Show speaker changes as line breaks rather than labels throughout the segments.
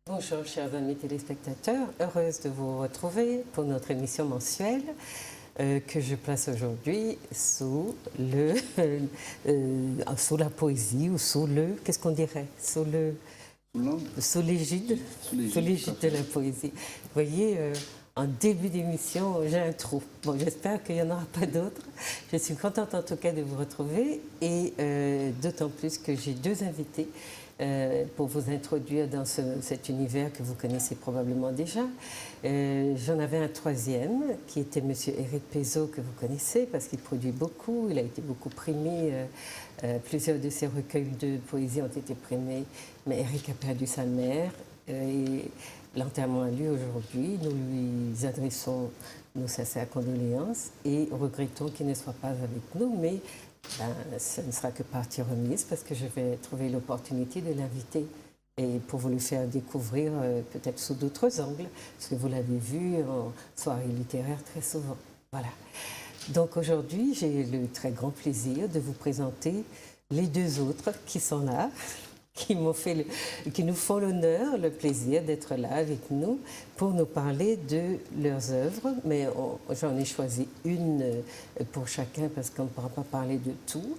Bonjour chers amis téléspectateurs, heureuse de vous retrouver pour notre émission mensuelle que je place aujourd'hui sous sous la poésie ou sous qu'est-ce qu'on dirait, sous l'égide de la poésie. Vous voyez, en début d'émission, j'ai un trou. Bon, j'espère qu'il n'y en aura pas d'autres. Je suis contente en tout cas de vous retrouver et d'autant plus que j'ai deux invités pour vous introduire dans cet univers que vous connaissez probablement déjà. J'en avais un troisième qui était M. Éric Pézot, que vous connaissez parce qu'il produit beaucoup, il a été beaucoup primé, plusieurs de ses recueils de poésie ont été primés, mais Éric a perdu sa mère et l'enterrement a lieu aujourd'hui. Nous lui adressons nos sincères condoléances et regrettons qu'il ne soit pas avec nous, mais ce ne sera que partie remise parce que je vais trouver l'opportunité de l'inviter et pour vous le faire découvrir peut-être sous d'autres angles, parce que vous l'avez vu en soirée littéraire très souvent. Voilà. Donc aujourd'hui, j'ai le très grand plaisir de vous présenter les deux autres qui sont là, qui nous font l'honneur, le plaisir d'être là avec nous pour nous parler de leurs œuvres. Mais j'en ai choisi une pour chacun parce qu'on ne pourra pas parler de tout.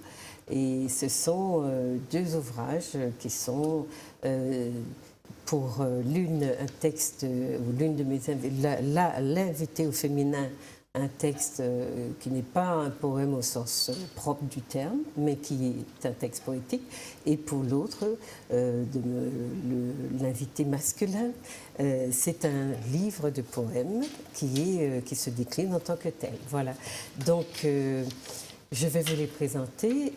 Et ce sont deux ouvrages qui sont pour l'une un texte, ou l'une de mes l'invité au féminin, un texte qui n'est pas un poème au sens propre du terme, mais qui est un texte poétique, et pour l'autre, l'invité masculin, c'est un livre de poèmes qui se décline en tant que tel. Voilà. Donc, je vais vous les présenter,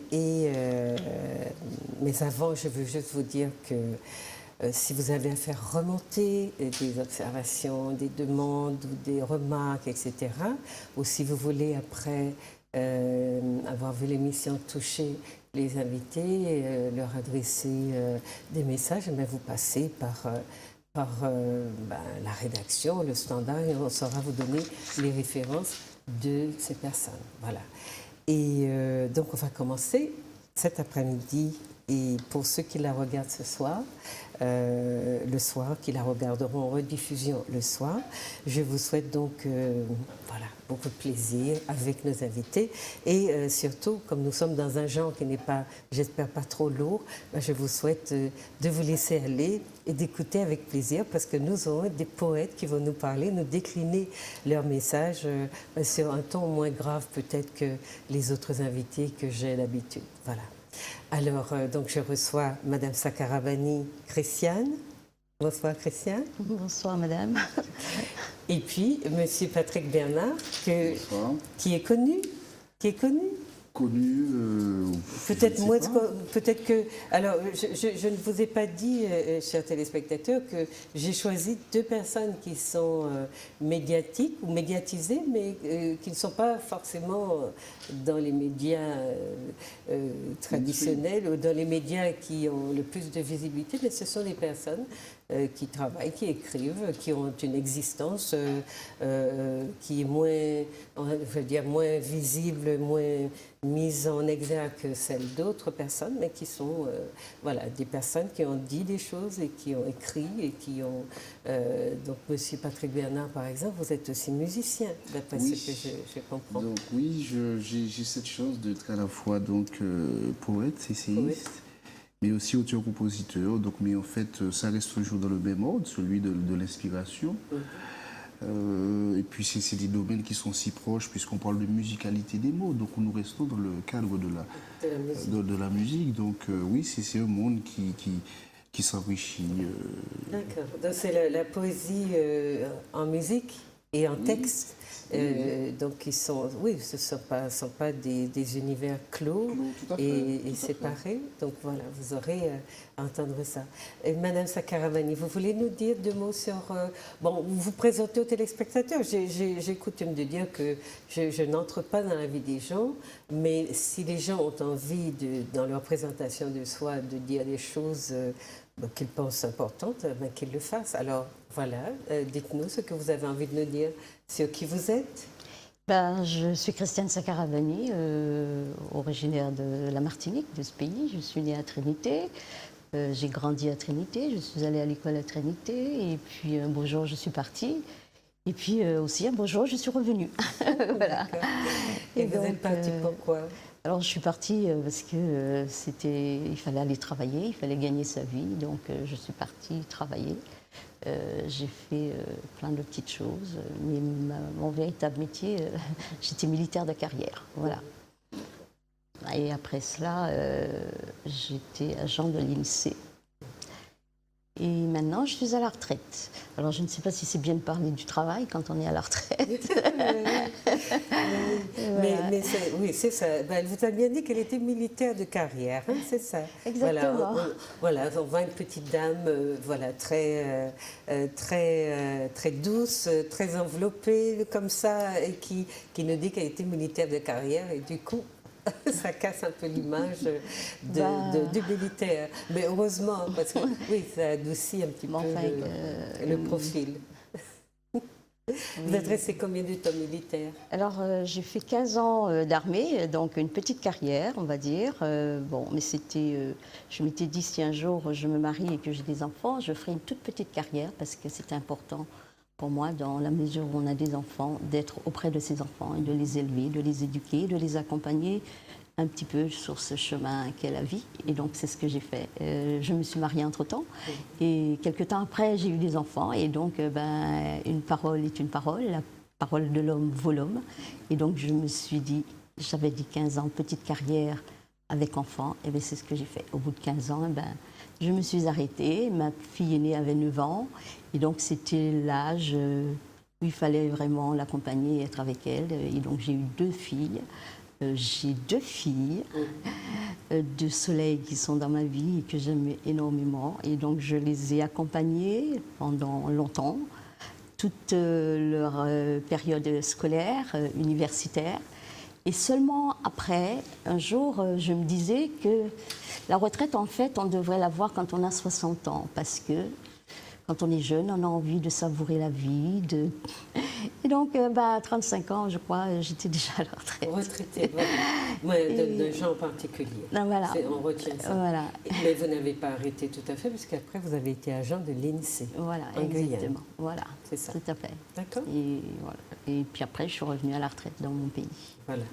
mais avant, je veux juste vous dire que si vous avez à faire remonter des observations, des demandes ou des remarques, etc., ou si vous voulez, après avoir vu l'émission, toucher les invités, leur adresser des messages, mais vous passez par la rédaction, le standard, et on saura vous donner les références de ces personnes. Voilà. Et donc, on va commencer cet après-midi. Et pour ceux qui la regardent ce soir, le soir, qui la regarderont en rediffusion le soir, je vous souhaite donc beaucoup de plaisir avec nos invités. Et surtout, comme nous sommes dans un genre qui n'est pas, j'espère, pas trop lourd, je vous souhaite de vous laisser aller et d'écouter avec plaisir parce que nous aurons des poètes qui vont nous parler, nous décliner leurs messages sur un ton moins grave peut-être que les autres invités que j'ai l'habitude. Voilà. Alors, donc je reçois Madame Sakarabani Christiane. Bonsoir Christiane.
Bonsoir Madame.
Et puis Monsieur Patrick Bernard, qui est connu.
Connu,
peut-être moins, peut-être que... Alors, je ne vous ai pas dit, chers téléspectateurs, que j'ai choisi deux personnes qui sont médiatiques ou médiatisées, mais qui ne sont pas forcément dans les médias traditionnels ou dans les médias qui ont le plus de visibilité, mais ce sont des personnes qui travaillent, qui écrivent, qui ont une existence qui est moins visible, moins mise en exergue que celle d'autres personnes, mais qui sont des personnes qui ont dit des choses et qui ont écrit et qui ont... donc, Monsieur Patrick Bernard, par exemple, vous êtes aussi musicien, d'après ce que je comprends.
Donc oui, j'ai cette chance d'être à la fois poète, essayiste, mais aussi auteur-compositeur. Donc, mais en fait, ça reste toujours dans le même ordre, celui de l'inspiration. Et puis, c'est des domaines qui sont si proches, puisqu'on parle de musicalité des mots. Donc, nous restons dans le cadre de la musique. Donc, oui, c'est un monde qui s'enrichit.
D'accord. Donc, c'est la poésie en musique et en texte. Donc, ce ne sont pas des univers clos et séparés. Donc, voilà, vous aurez à entendre ça. Et Madame Sakarabani, vous voulez nous dire deux mots sur... vous vous présentez aux téléspectateurs. J'ai coutume de dire que je n'entre pas dans la vie des gens, mais si les gens ont envie, dans leur présentation de soi, de dire des choses qu'ils pensent importantes, qu'ils le fassent. Alors, voilà, dites-nous ce que vous avez envie de nous dire sur qui vous êtes.
Je suis Christiane Sakarabani, originaire de la Martinique, de ce pays. Je suis née à Trinité. J'ai grandi à Trinité, je suis allée à l'école à Trinité, et puis un beau jour je suis partie, et puis aussi un beau jour je suis revenue. Voilà.
Et vous êtes partie pourquoi?
Alors je suis partie parce que il fallait aller travailler, il fallait gagner sa vie, donc je suis partie travailler. J'ai fait plein de petites choses, mais mon véritable métier, j'étais militaire de carrière, voilà. Et après cela, j'étais agent de l'INSEE. Et maintenant, je suis à la retraite. Alors, je ne sais pas si c'est bien de parler du travail quand on est à la retraite.
Mais oui, c'est ça. Ben, elle vous a bien dit qu'elle était militaire de carrière, hein, c'est ça.
Exactement.
Voilà, on voit une petite dame, voilà, très douce, très enveloppée, comme ça, et qui nous dit qu'elle était militaire de carrière, et du coup, ça casse un peu l'image du militaire. Mais heureusement, parce que oui, ça adoucit un petit peu le profil. Vous êtes resté combien de temps militaire?
Alors, j'ai fait 15 ans d'armée, donc une petite carrière, on va dire. Bon, mais je m'étais dit, si un jour je me marie et que j'ai des enfants, je ferai une toute petite carrière, parce que c'est important pour moi, dans la mesure où on a des enfants, d'être auprès de ces enfants et de les élever, de les éduquer, de les accompagner un petit peu sur ce chemin qu'est la vie. Et donc, c'est ce que j'ai fait. Je me suis mariée entre-temps. Et quelques temps après, j'ai eu des enfants. Et donc, une parole est une parole. La parole de l'homme vaut l'homme. Et donc, je me suis dit, j'avais dit 15 ans, petite carrière avec enfants. Et bien, c'est ce que j'ai fait. Au bout de 15 ans, je me suis arrêtée. Ma fille aînée avait 9 ans. Et donc, c'était l'âge où il fallait vraiment l'accompagner et être avec elle. Et donc, j'ai eu 2 filles. J'ai 2 filles de soleil qui sont dans ma vie et que j'aime énormément. Et donc, je les ai accompagnées pendant longtemps, toute leur période scolaire, universitaire. Et seulement après, un jour, je me disais que la retraite, en fait, on devrait la voir quand on a 60 ans. Parce que quand on est jeune, on a envie de savourer la vie. Et donc, à 35 ans, je crois, j'étais déjà à la retraite.
Retraitée, voilà. De gens particuliers.
Voilà.
On retient ça.
Voilà.
Mais vous n'avez pas arrêté tout à fait, puisqu'après, vous avez été agent de l'INSEE.
Voilà,
en Guyane.
exactement. Voilà,
c'est ça.
Tout à fait.
D'accord.
Et, voilà. Et puis après, je suis revenue à la retraite dans mon pays.
Voilà.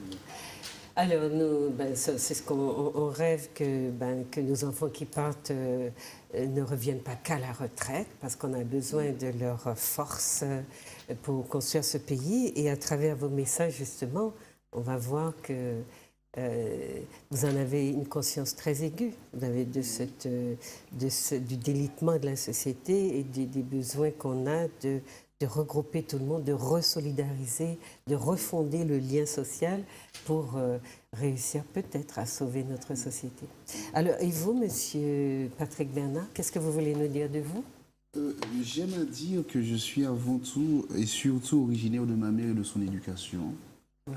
Alors, nous, c'est ce qu'on rêve que nos enfants qui partent ne reviennent pas qu'à la retraite, parce qu'on a besoin de leur force pour construire ce pays. Et à travers vos messages, justement, on va voir que vous en avez une conscience très aiguë. Vous avez du délitement de la société et des besoins qu'on a de regrouper tout le monde, de resolidariser, de refonder le lien social pour réussir peut-être à sauver notre société. Alors, et vous, Monsieur Patrick Bernard, qu'est-ce que vous voulez nous dire de vous?
J'aime à dire que je suis avant tout et surtout originaire de ma mère et de son éducation,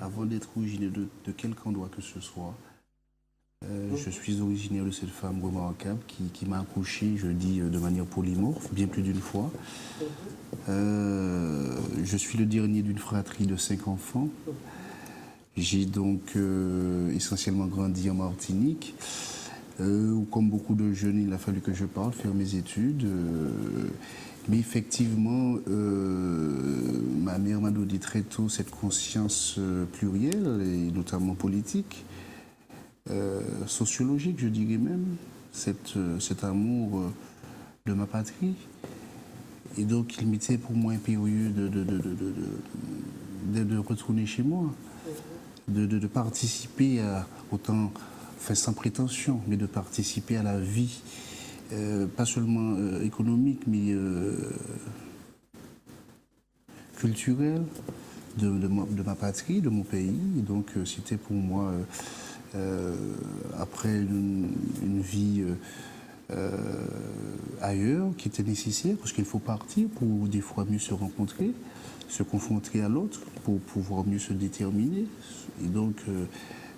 avant d'être originaire de quelque endroit que ce soit. Je suis originaire de cette femme remarquable qui m'a accouché, je dis de manière polymorphe, bien plus d'une fois. Je suis le dernier d'une fratrie de 5 enfants. J'ai donc essentiellement grandi en Martinique, où comme beaucoup de jeunes, il a fallu que je parte faire mes études. Mais effectivement, ma mère m'a donné très tôt cette conscience plurielle, et notamment politique. Sociologique, je dirais même, cet amour de ma patrie. Et donc, il m'était pour moi impérieux de retourner chez moi, de participer à, autant, enfin sans prétention, mais de participer à la vie, pas seulement économique, mais culturelle de ma patrie, de mon pays. Et donc, c'était pour moi... après une vie ailleurs qui était nécessaire, parce qu'il faut partir pour des fois mieux se rencontrer, se confronter à l'autre, pour pouvoir mieux se déterminer. Et donc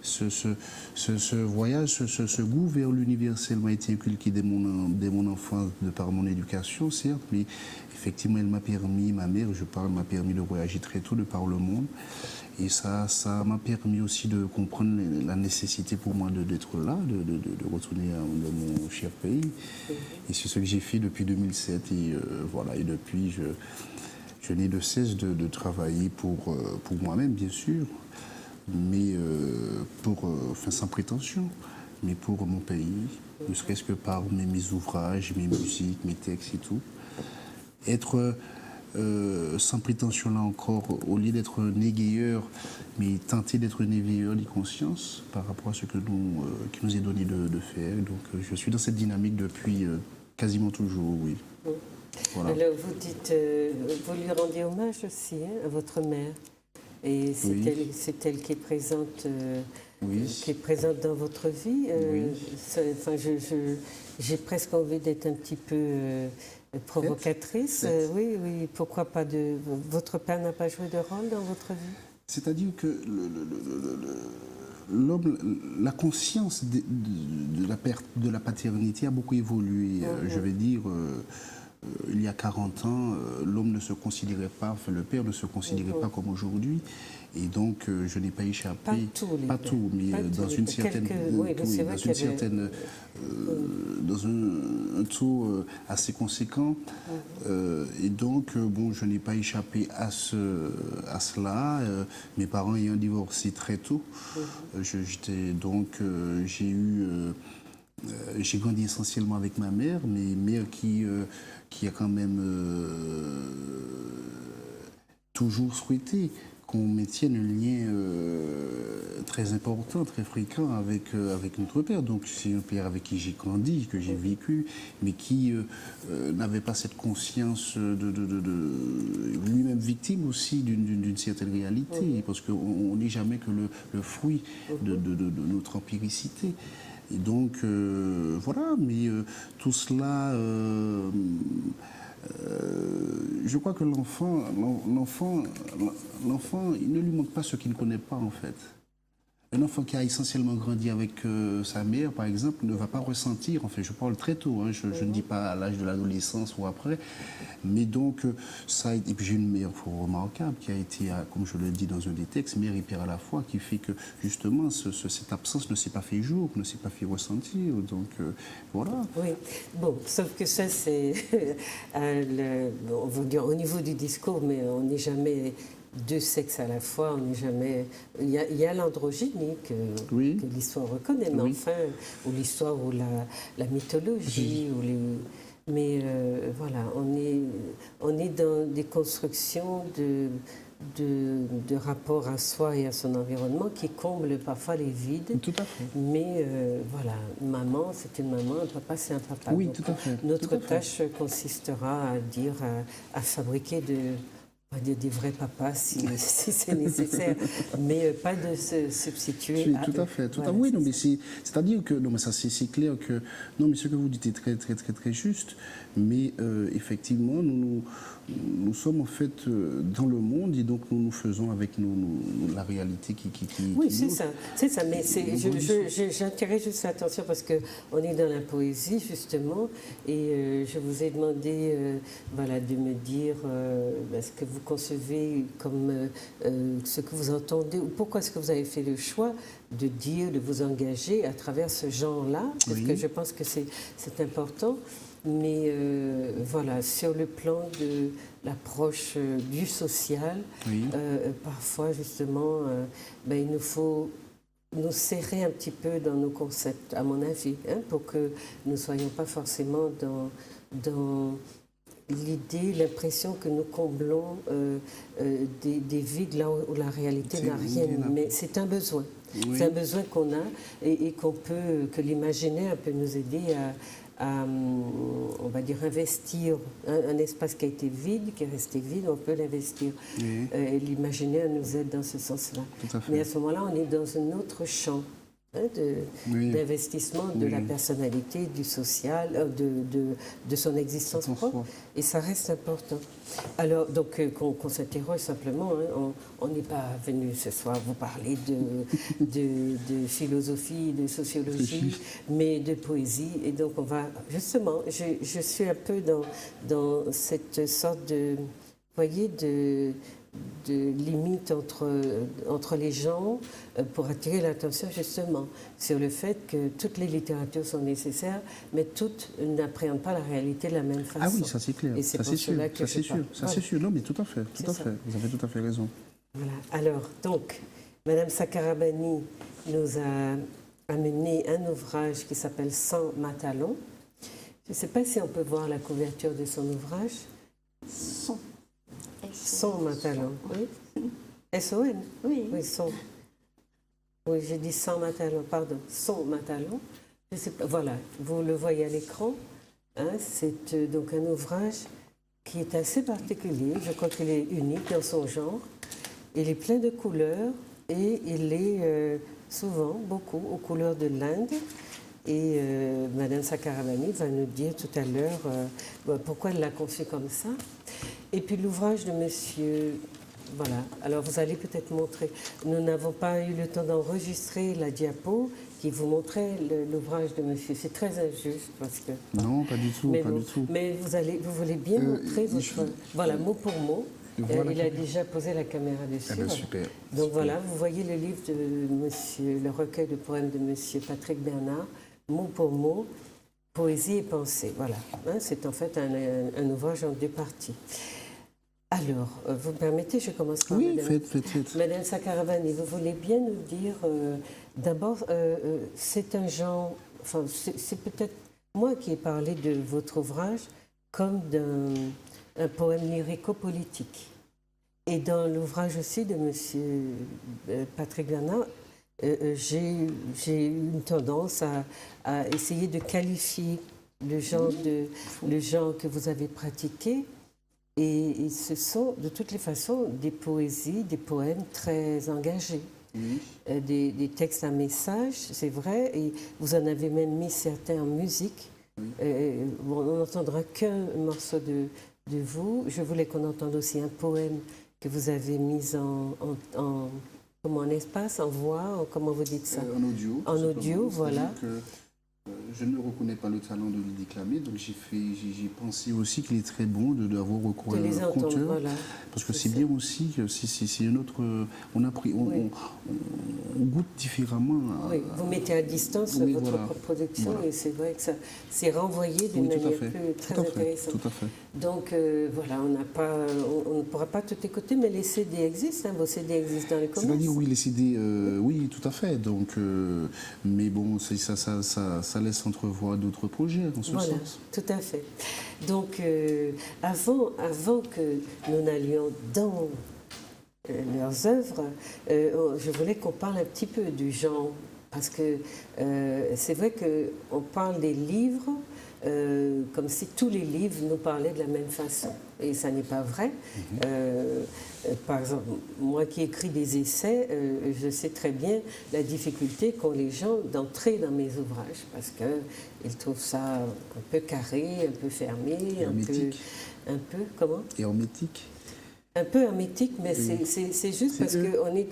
ce voyage, ce goût vers l'universel m'a été inculqué dès mon enfance, de par mon éducation, certes, mais effectivement, elle m'a permis, ma mère, m'a permis de voyager très tôt de par le monde. Et ça m'a permis aussi de comprendre la nécessité pour moi d'être là, de retourner dans mon cher pays. Et c'est ce que j'ai fait depuis 2007. Et voilà, et depuis, je n'ai de cesse de travailler pour moi-même, bien sûr, mais enfin, sans prétention, mais pour mon pays, ne serait-ce que par mes ouvrages, mes musiques, mes textes et tout. Être sans prétention là encore, au lieu d'être négayeur, mais tenter d'être un éveilleur des consciences par rapport à ce qui nous est donné de faire. Donc je suis dans cette dynamique depuis quasiment toujours, oui.
Voilà. Alors vous dites, vous lui rendez hommage aussi à votre mère. Et c'est elle qui est présente, qui est présente dans votre vie. Enfin, j'ai presque envie d'être un petit peu provocatrice. Oui, pourquoi pas votre père n'a pas joué de rôle dans votre vie?
C'est-à-dire que l'homme, la conscience de la paternité a beaucoup évolué. Je vais dire, il y a 40 ans, l'homme ne se considérait pas, enfin le père ne se considérait pas comme aujourd'hui. Et donc, je n'ai pas échappé, pas tout, mais dans une certaine, dans un taux assez conséquent. Et donc, bon, je n'ai pas échappé à cela. Mes parents ayant divorcé très tôt, j'ai grandi essentiellement avec ma mère, mais mère qui a quand même toujours souhaité qu'on maintienne un lien très important, très fréquent avec notre père. Donc c'est un père avec qui j'ai grandi, que j'ai vécu, mais qui n'avait pas cette conscience lui-même victime aussi d'une certaine réalité, parce qu'on n'est jamais que le fruit de notre empiricité. Et donc, voilà, mais tout cela, je crois que l'enfant, il ne lui manque pas ce qu'il ne connaît pas, en fait. Un enfant qui a essentiellement grandi avec sa mère, par exemple, ne va pas ressentir, enfin je parle très tôt, hein, je ne dis pas à l'âge de l'adolescence ou après, mais donc ça, et puis j'ai une mère remarquable qui a été, comme je le dis dans un des textes, mère et père à la fois, qui fait que justement cette absence ne s'est pas fait jour, ne s'est pas fait ressentir, donc voilà.
Oui, bon, sauf que ça c'est, on va dire au niveau du discours, mais on n'est jamais deux sexes à la fois, on n'est jamais... Il y a l'androgynie que l'histoire reconnaît, mais enfin, ou l'histoire ou la mythologie, ou les... Mais voilà, on est dans des constructions de rapport à soi et à son environnement qui comblent parfois les vides.
Tout à fait.
Mais voilà, maman, c'est une maman, un papa, c'est un papa.
Oui,
donc,
tout à fait.
notre tâche consistera à dire, à fabriquer des vrais papas si c'est nécessaire, mais pas de se substituer à
tout à fait, tout à fait. Oui, non, mais c'est-à-dire que non, mais ça c'est clair que non, mais ce que vous dites est très très très très juste. Mais effectivement, nous sommes en fait dans le monde et donc nous faisons avec la réalité qui
oui, c'est ça. Mais j'attirais juste l'attention parce que on est dans la poésie justement et je vous ai demandé de me dire ce que vous concevez comme ce que vous entendez ou pourquoi est-ce que vous avez fait le choix de dire, de vous engager à travers ce genre-là, parce que je pense que c'est important. Mais voilà, sur le plan de l'approche du social, parfois justement, il nous faut nous serrer un petit peu dans nos concepts, à mon avis, pour que nous ne soyons pas forcément dans l'idée, l'impression que nous comblons des vides là où la réalité n'a rien. Mais c'est un besoin. Oui. C'est un besoin qu'on a et que l'imaginaire peut nous aider à, on va dire, investir un espace qui a été vide, qui est resté vide, on peut l'investir. Oui. Et l'imaginaire nous aide dans ce sens-là. Mais à ce moment-là, on est dans un autre champ d'investissement de la personnalité, du social, de son existence propre. Et ça reste important. Alors, donc, qu'on s'interroge simplement, on n'est pas venu ce soir vous parler de philosophie, de sociologie, mais de poésie. Et donc, on va, justement, je suis un peu dans cette sorte de, vous voyez, limite entre les gens pour attirer l'attention justement sur le fait que toutes les littératures sont nécessaires, mais toutes n'appréhendent pas la réalité de la même façon.
Ah oui, ça c'est clair.
Et c'est
ça
pour
c'est sûr.
cela que
Ça c'est sûr. Ça c'est sûr. Non, mais tout à fait. Tout à fait. Vous avez tout à fait raison.
Voilà. Alors, donc, Madame Sakarabani nous a amené un ouvrage qui s'appelle Sans Matalon. Je ne sais pas si on peut voir la couverture de son ouvrage. Son Matalon, oui. S-O-N.
Oui.
Oui, son. Oui, j'ai dit sans Matalon, pardon. Son Matalon. Je sais pas, voilà, vous le voyez à l'écran. Hein, c'est donc un ouvrage qui est assez particulier. Je crois qu'il est unique dans son genre. Il est plein de couleurs et il est souvent beaucoup aux couleurs de l'Inde. Et Madame Sakarabani va nous dire tout à l'heure pourquoi elle l'a conçu comme ça. Et puis l'ouvrage de Monsieur, voilà. Alors vous allez peut-être montrer. Nous n'avons pas eu le temps d'enregistrer la diapo qui vous montrait l'ouvrage de Monsieur. C'est très injuste parce que.
Non, pas du tout, pas du tout.
Mais vous voulez bien montrer votre. Voilà, mot pour mot.
Voilà,
il a déjà posé la caméra dessus.
Eh ben, super.
Donc
super.
voilà, vous voyez le livre de Monsieur, le recueil de poèmes de Monsieur Patrick Bernard, mot pour mot, poésie et pensée. Voilà, hein, c'est en fait un ouvrage en 2 parties. Alors, vous me permettez, je commence par
oui,
Madame,
faites.
Madame Sakarabani, vous voulez bien nous dire, d'abord, c'est un genre, enfin, c'est peut-être moi qui ai parlé de votre ouvrage comme d'un poème lyrico-politique. Et dans l'ouvrage aussi de Monsieur Patrick Bernard, j'ai eu une tendance à essayer de qualifier le genre que vous avez pratiqué. Et ce sont de toutes les façons des poésies, des poèmes très engagés.
Oui.
Des textes à message, c'est vrai, et vous en avez même mis certains en musique. Oui. Bon, on n'entendra qu'un morceau de vous. Je voulais qu'on entende aussi un poème que vous avez mis en espace, en voix, comment vous dites ça?
En audio.
En audio, voilà.
Je ne reconnais pas le talent de le déclamer, donc j'ai pensé aussi qu'il est très bon d'avoir recours à un conteur,
voilà.
parce que c'est bien aussi que c'est une autre, on goûte différemment.
Oui, vous mettez à distance votre propre production et c'est vrai que ça c'est renvoyé d'une manière très intéressante.
Tout à fait.
Donc voilà, on ne pourra pas tout écouter, mais les CD existent, hein, vos CD existent dans les commerces.
C'est-à-dire oui, les CD, oui, tout à fait. Donc, mais bon, ça laisse entrevoir d'autres projets en ce sens.
Tout à fait. Donc, avant que nous n'allions dans leurs œuvres, je voulais qu'on parle un petit peu du genre, parce que c'est vrai qu'on parle des livres comme si tous les livres nous parlaient de la même façon. Et ça n'est pas vrai. Par exemple, moi qui écris des essais, je sais très bien la difficulté qu'ont les gens d'entrer dans mes ouvrages, parce qu'ils trouvent ça un peu carré, un peu fermé, un peu comment?
Hermétique.
Un peu hermétique, mais c'est juste parce qu'on est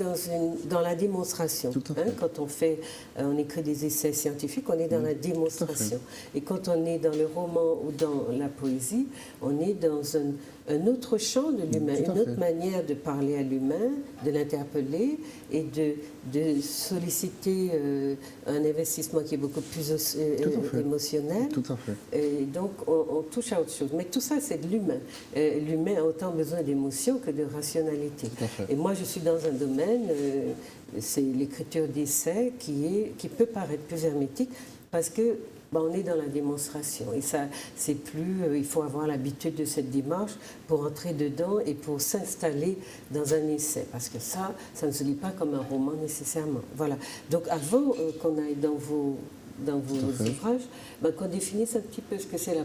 dans la démonstration. Hein, quand on écrit des essais scientifiques, on est dans la démonstration. Et quand on est dans le roman ou dans la poésie, on est dans un autre champ de l'humain, une autre manière de parler à l'humain, de l'interpeller et de solliciter un investissement qui est beaucoup plus émotionnel.
Tout à fait.
Et donc, on touche à autre chose. Mais tout ça, c'est de l'humain. L'humain a autant besoin d'émotion que de rationalité. Et moi, je suis dans un domaine, c'est l'écriture d'essais qui peut paraître plus hermétique parce que on est dans la démonstration et ça, c'est plus. Il faut avoir l'habitude de cette démarche pour entrer dedans et pour s'installer dans un essai, parce que ça ne se lit pas comme un roman nécessairement. Voilà. Donc, avant qu'on aille dans vos ouvrages, qu'on définisse un petit peu ce que c'est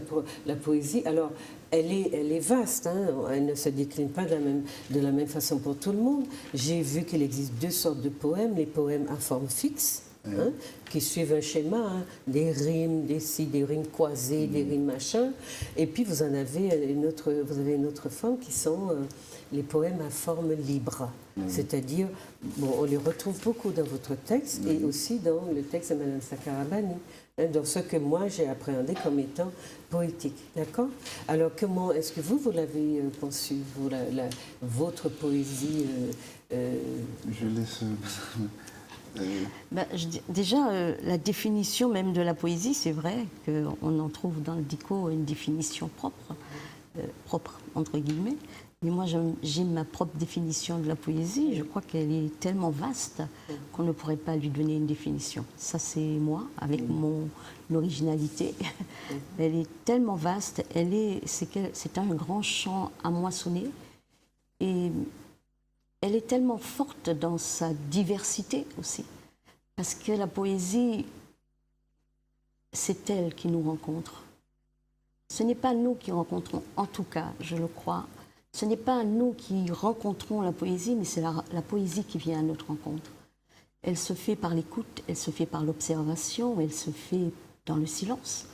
la poésie. Alors, elle est vaste, hein, elle ne se décline pas de la même façon pour tout le monde. J'ai vu qu'il existe 2 sortes de poèmes, les poèmes à forme fixe hein, qui suivent un schéma, hein, des rimes, des rimes croisées, des rimes machin. Et puis vous avez une autre forme qui sont les poèmes à forme libre. C'est-à-dire, bon, on les retrouve beaucoup dans votre texte et aussi dans le texte de Mme Sakarabani, hein, dans ce que moi j'ai appréhendé comme étant poétique. D'accord? Alors comment est-ce que vous l'avez conçu, votre poésie
Je laisse...
Déjà, la définition même de la poésie, c'est vrai qu'on en trouve dans le dico une définition propre entre guillemets. Mais moi, j'ai ma propre définition de la poésie. Je crois qu'elle est tellement vaste qu'on ne pourrait pas lui donner une définition. Ça, c'est moi, avec mon originalité. Elle est tellement vaste. C'est un grand champ à moissonner. Et elle est tellement forte dans sa diversité aussi. Parce que la poésie, c'est elle qui nous rencontre. Ce n'est pas nous qui rencontrons, en tout cas, je le crois. Ce n'est pas nous qui rencontrons la poésie, mais c'est la poésie qui vient à notre rencontre. Elle se fait par l'écoute, elle se fait par l'observation, elle se fait dans le silence.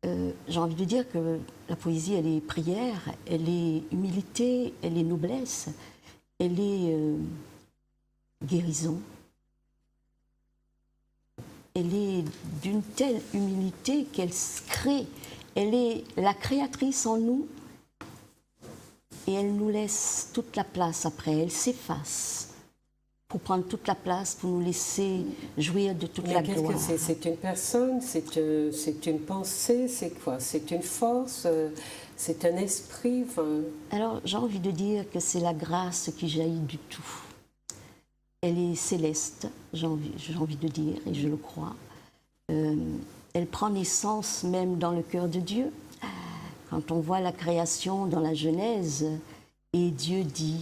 J'ai envie de dire que la poésie, elle est prière, elle est humilité, elle est noblesse, elle est guérison. Elle est d'une telle humilité qu'elle crée. Elle est la créatrice en nous. Et elle nous laisse toute la place après, elle s'efface pour prendre toute la place, pour nous laisser jouir de toute la gloire.
Qu'est-ce que c'est une personne, c'est une pensée, c'est quoi? C'est une force, c'est un esprit
Alors j'ai envie de dire que c'est la grâce qui jaillit du tout. Elle est céleste, j'ai envie de dire, et je le crois. Elle prend naissance même dans le cœur de Dieu. Quand on voit la création dans la Genèse, et Dieu dit,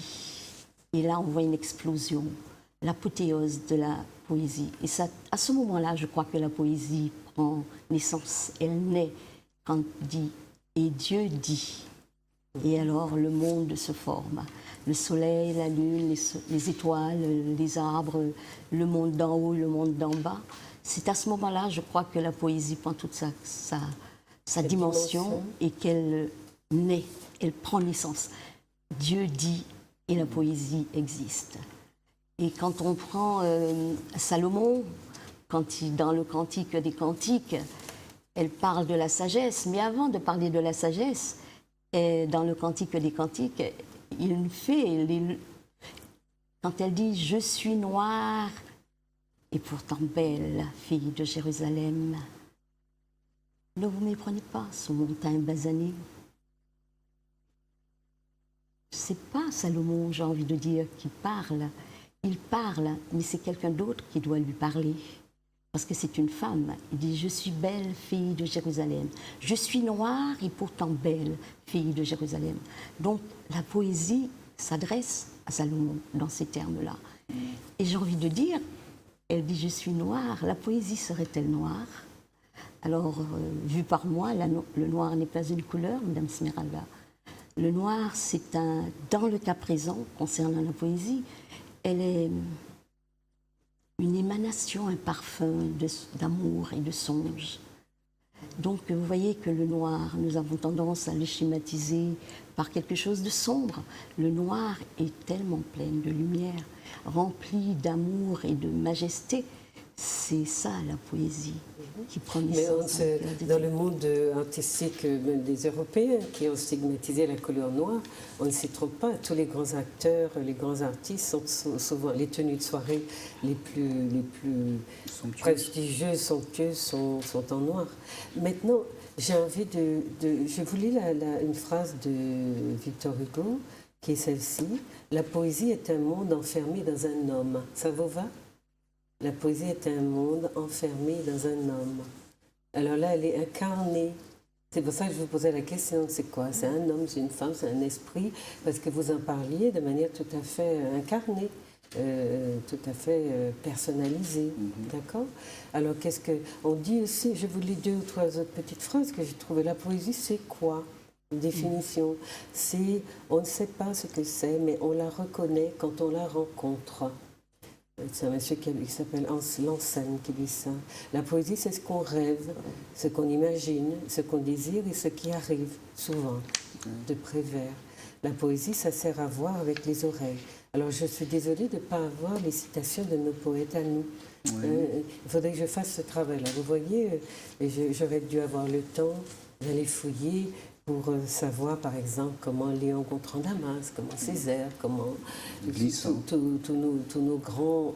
et là on voit une explosion, l'apothéose de la poésie. Et ça, à ce moment-là, je crois que la poésie prend naissance, elle naît quand dit, et Dieu dit. Et alors le monde se forme. Le soleil, la lune, les étoiles, les arbres, le monde d'en haut, le monde d'en bas. C'est à ce moment-là, je crois, que la poésie prend toute sa dimension et qu'elle naît, elle prend naissance. Dieu dit et la poésie existe. Et quand on prend Salomon, dans le Cantique des Cantiques, elle parle de la sagesse, mais avant de parler de la sagesse, dans le Cantique des Cantiques, quand elle dit « Je suis noire et pourtant belle, fille de Jérusalem ». Ne vous méprenez pas, ce montagne basané. C'est pas Salomon, j'ai envie de dire, qui parle. Il parle, mais c'est quelqu'un d'autre qui doit lui parler. Parce que c'est une femme. Il dit « Je suis belle, fille de Jérusalem. Je suis noire et pourtant belle, fille de Jérusalem. » Donc la poésie s'adresse à Salomon dans ces termes-là. Et j'ai envie de dire, elle dit « Je suis noire ». La poésie serait-elle noire? Alors, vu par moi, le noir n'est pas une couleur, Madame Smeralda. Le noir, c'est dans le cas présent, concernant la poésie, elle est une émanation, un parfum d'amour et de songe. Donc, vous voyez que le noir, nous avons tendance à le schématiser par quelque chose de sombre. Le noir est tellement plein de lumière, rempli d'amour et de majesté. C'est ça la poésie qui prend naissance.
Mais dans le monde artistique des Européens qui ont stigmatisé la couleur noire, on ne s'y trompe pas. Tous les grands acteurs, les grands artistes sont souvent les tenues de soirée les plus prestigieuses, somptueuses sont en noir. Maintenant, j'ai envie je vous lis une phrase de Victor Hugo qui est celle-ci. La poésie est un monde enfermé dans un homme. Ça vous va? La poésie est un monde enfermé dans un homme. Alors là, elle est incarnée. C'est pour ça que je vous posais la question, c'est quoi? C'est un homme, c'est une femme, c'est un esprit? Parce que vous en parliez de manière tout à fait incarnée, tout à fait personnalisée. D'accord? Alors qu'est-ce que... On dit aussi, je vous lis 2 ou 3 autres petites phrases que j'ai trouvées. La poésie, c'est quoi? Une définition. C'est, on ne sait pas ce que c'est, mais on la reconnaît quand on la rencontre. C'est un monsieur qui s'appelle Lansène qui dit ça. La poésie, c'est ce qu'on rêve, ce qu'on imagine, ce qu'on désire et ce qui arrive, souvent, de Prévert. La poésie, ça sert à voir avec les oreilles. Alors, je suis désolée de ne pas avoir les citations de nos poètes à nous. Il faudrait que je fasse ce travail-là. Vous voyez, j'aurais dû avoir le temps d'aller fouiller pour savoir, par exemple, comment Léon Gontran Damas, comment Césaire, comment tous nos grands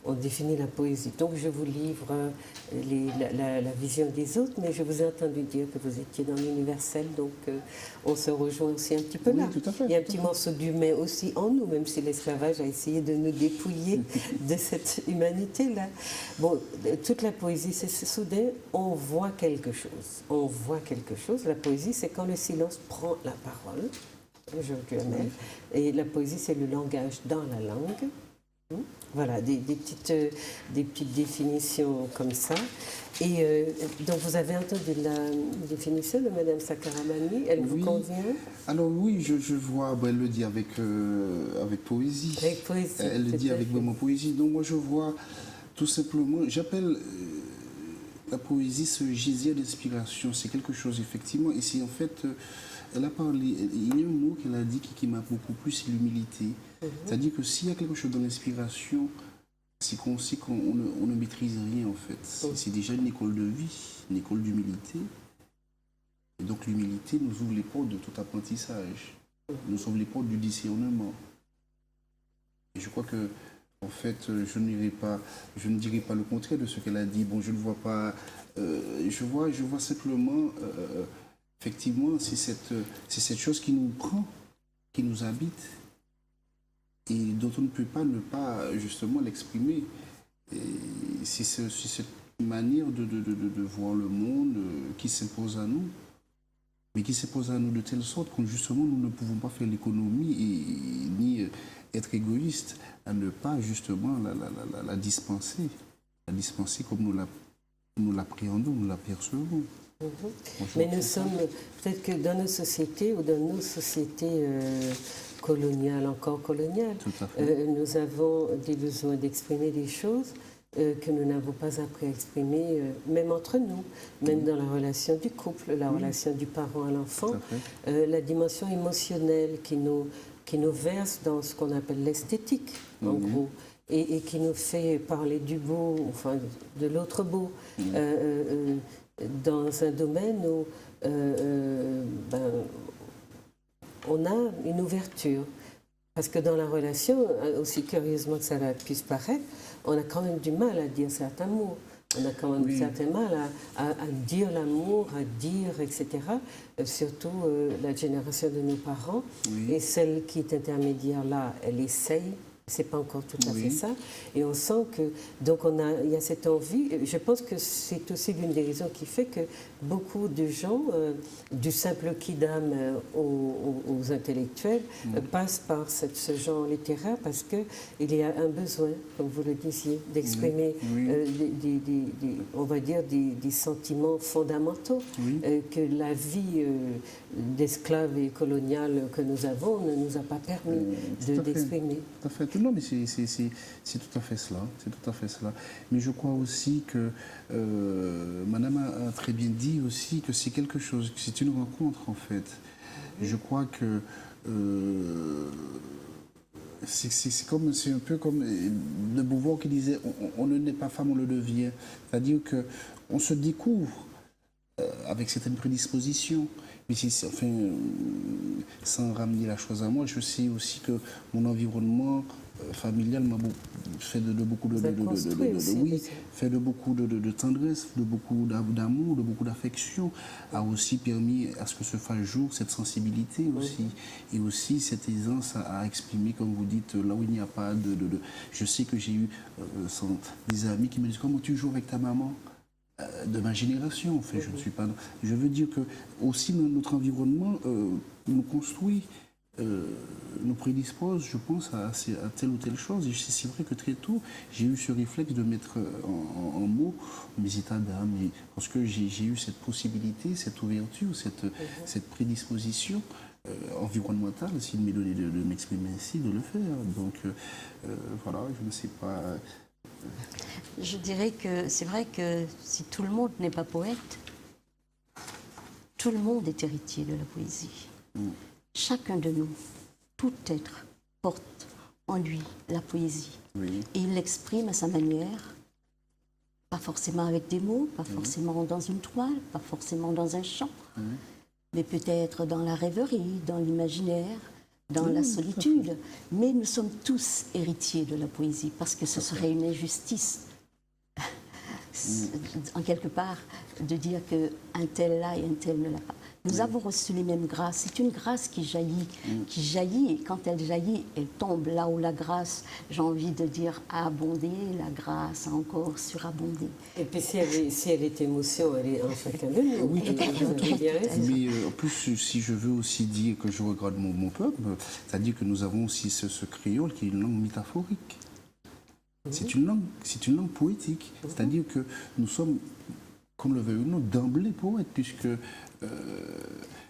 ont défini la poésie. Donc je vous livre la vision des autres, mais je vous ai entendu dire que vous étiez dans l'universel, donc on se rejoint aussi un petit peu là.
Tout à fait,
il y a un petit morceau d'humain aussi en nous, même si l'esclavage a essayé de nous dépouiller de cette humanité-là. Bon, toute la poésie, c'est soudain, on voit quelque chose. On voit quelque chose. La poésie, c'est quand le silence prend la parole. Je Duhamel. Et la poésie, c'est le langage dans la langue. Voilà, des petites définitions comme ça. Et donc, vous avez entendu la définition de Mme Sakaramani, elle vous convient?
Alors oui, je vois, elle le dit avec poésie.
Avec poésie.
Elle le dit avec vraiment poésie. Donc moi, je vois tout simplement, j'appelle la poésie ce gisier d'inspiration. C'est quelque chose, effectivement, et c'est en fait... Elle a parlé, il y a un mot qu'elle a dit qui m'a beaucoup plu, c'est l'humilité. C'est-à-dire que s'il y a quelque chose dans l'inspiration, c'est qu'on sait qu'on ne maîtrise rien en fait. C'est déjà une école de vie, une école d'humilité. Et donc l'humilité nous ouvre les portes de tout apprentissage, nous ouvre les portes du discernement. Et je crois que, en fait, je ne dirai pas le contraire de ce qu'elle a dit. Bon, je ne vois pas, je vois simplement... effectivement, c'est cette chose qui nous prend, qui nous habite, et dont on ne peut pas ne pas justement l'exprimer. C'est cette manière de voir le monde qui s'impose à nous, mais qui s'impose à nous de telle sorte que justement nous ne pouvons pas faire l'économie ni être égoïstes à ne pas justement la dispenser comme nous l'appréhendons, nous l'apercevons.
Mais nous sommes, peut-être que dans nos sociétés ou dans nos sociétés coloniales, encore coloniales, nous avons des besoins d'exprimer des choses que nous n'avons pas appris à exprimer, même entre nous, même dans la relation du couple, la relation du parent à l'enfant, la dimension émotionnelle qui nous verse dans ce qu'on appelle l'esthétique, en gros. Et qui nous fait parler du beau, enfin de l'autre beau, dans un domaine où on a une ouverture. Parce que dans la relation, aussi curieusement que ça puisse paraître, on a quand même du mal à dire certains mots. On a quand même certain mal à dire l'amour, à dire, etc. Surtout la génération de nos parents. Et celle qui est intermédiaire là, elle essaye. C'est pas encore tout à fait ça. Et on sent que, donc il y a cette envie. Je pense que c'est aussi l'une des raisons qui fait que beaucoup de gens, du simple quidam aux intellectuels, passent par ce genre littéraire parce qu'il y a un besoin, comme vous le disiez, d'exprimer, on va dire, des sentiments fondamentaux que la vie d'esclave et coloniale que nous avons ne nous a pas permis d'exprimer.
Tout à fait. Non, mais c'est tout à fait cela. C'est tout à fait cela. Mais je crois aussi que Madame a très bien dit aussi que c'est quelque chose, que c'est une rencontre en fait. Je crois que c'est un peu comme de Beauvoir qui disait on ne naît pas femme, on le devient. C'est-à-dire que on se découvre avec certaines prédispositions. Mais enfin, sans ramener la chose à moi, je sais aussi que mon environnement familial m'a fait de beaucoup de tendresse, de beaucoup d'amour, de beaucoup d'affection, a aussi permis à ce que se fasse jour cette sensibilité aussi, et aussi cette aisance à exprimer, comme vous dites, là où il n'y a pas de... Je sais que j'ai eu des amis qui me disent « Comment tu joues avec ta maman ?» de ma génération, en fait, je ne suis pas... Je veux dire que aussi notre environnement nous construit, nous prédispose, je pense, à telle ou telle chose. Et c'est vrai que très tôt, j'ai eu ce réflexe de mettre en mots mes états d'âme, parce que j'ai eu cette possibilité, cette ouverture, cette prédisposition environnementale, s'il m'est donné de m'exprimer ainsi, de le faire. Donc voilà, je ne sais pas.
Je dirais que c'est vrai que si tout le monde n'est pas poète, tout le monde est héritier de la poésie. Chacun de nous, tout être, porte en lui la poésie.
Oui.
Et il l'exprime à sa manière, pas forcément avec des mots, pas forcément dans une toile, pas forcément dans un chant, mais peut-être dans la rêverie, dans l'imaginaire, dans la solitude. Mais nous sommes tous héritiers de la poésie, parce que ce serait une injustice, en quelque part, de dire qu'un tel l'a et un tel ne l'a pas. Nous avons reçu les mêmes grâces. C'est une grâce qui jaillit, et quand elle jaillit, elle tombe là où la grâce, j'ai envie de dire, a abondé, la grâce a encore surabondé.
Et puis si elle est émotion, elle est en chacun de nous.
Oui, tout à fait.
Vous avez bien raison.
Mais en plus, si je veux aussi dire que je regarde mon peuple, c'est-à-dire que nous avons aussi ce créole qui est une langue métaphorique. C'est une langue poétique. C'est-à-dire que nous sommes, comme le veut ou non, d'emblée poètes, puisque...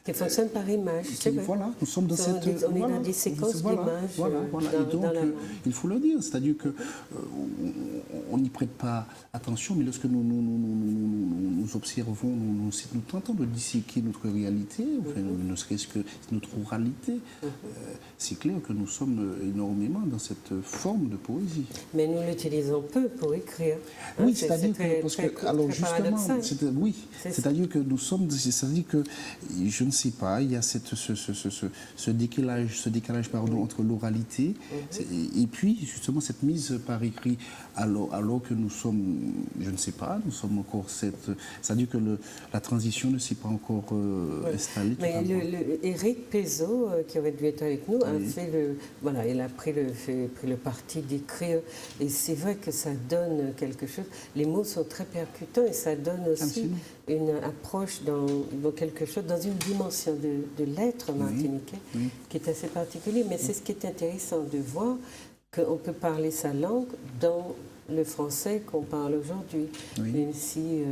qui fonctionne par image.
Voilà, nous sommes dans cette...
On est dans des séquences d'images.
Voilà. Et donc, il faut le dire, c'est-à-dire que on n'y prête pas attention, mais lorsque nous observons, nous tentons de disséquer notre réalité, enfin, ne serait-ce que notre oralité, c'est clair que nous sommes énormément dans cette forme de poésie.
Mais nous l'utilisons peu pour écrire.
Oui, c'est-à-dire que... Alors justement, c'est-à-dire que nous sommes... C'est-à-dire que, je ne sais pas, il y a ce décalage entre l'oralité et puis justement cette mise par écrit alors que nous sommes, je ne sais pas, nous sommes encore c'est-à-dire que la transition ne s'est pas encore installée.
Mais Éric Pézot, qui aurait dû être avec nous, a fait il a pris le parti d'écrire, et c'est vrai que ça donne quelque chose. Les mots sont très percutants et ça donne aussi une approche dans quelque chose, dans une dimension de l'être martiniquais qui est assez particulier. Mais c'est ce qui est intéressant de voir qu'on peut parler sa langue dans le français qu'on parle aujourd'hui. Même si...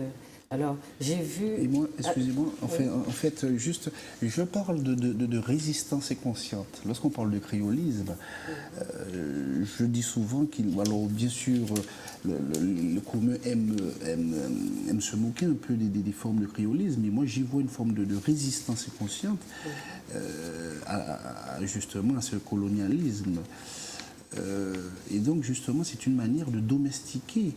alors, j'ai vu...
Et moi, excusez-moi, en fait, juste, je parle de résistance inconsciente. Lorsqu'on parle de créolisme, je dis souvent alors bien sûr, le commun aime se moquer un peu des formes de créolisme, mais moi j'y vois une forme de résistance inconsciente justement à ce colonialisme. Et donc justement, c'est une manière de domestiquer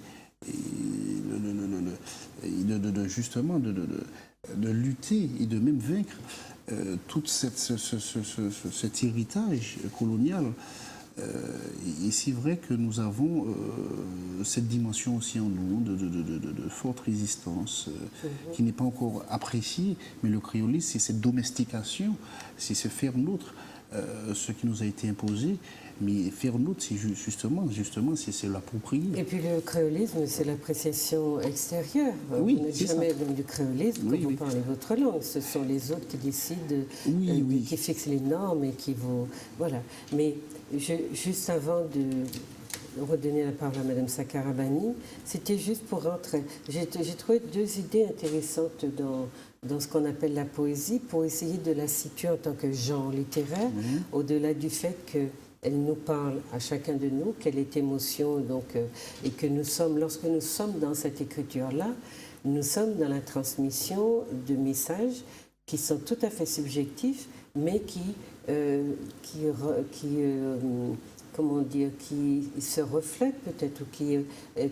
justement de lutter et de même vaincre tout cet héritage colonial. Et c'est vrai que nous avons cette dimension aussi en nous de forte résistance qui n'est pas encore appréciée, mais le créolisme, c'est cette domestication, c'est se faire nôtre ce qui nous a été imposé. Mais faire nôtre, c'est justement, c'est l'approprier.
Et puis le créolisme, c'est l'appréciation extérieure. Vous n'êtes jamais dans du créolisme quand vous parlez votre langue. Ce sont les autres qui décident, qui fixent les normes et qui vous... Voilà. Mais juste avant de redonner la parole à Mme Sakarabani, c'était juste pour rentrer. J'ai trouvé deux idées intéressantes dans ce qu'on appelle la poésie, pour essayer de la situer en tant que genre littéraire, au-delà du fait qu'elle nous parle à chacun de nous, quelle est émotion, donc, et que nous sommes, lorsque nous sommes dans cette écriture-là, nous sommes dans la transmission de messages qui sont tout à fait subjectifs, mais comment dire, qui se reflètent peut-être, ou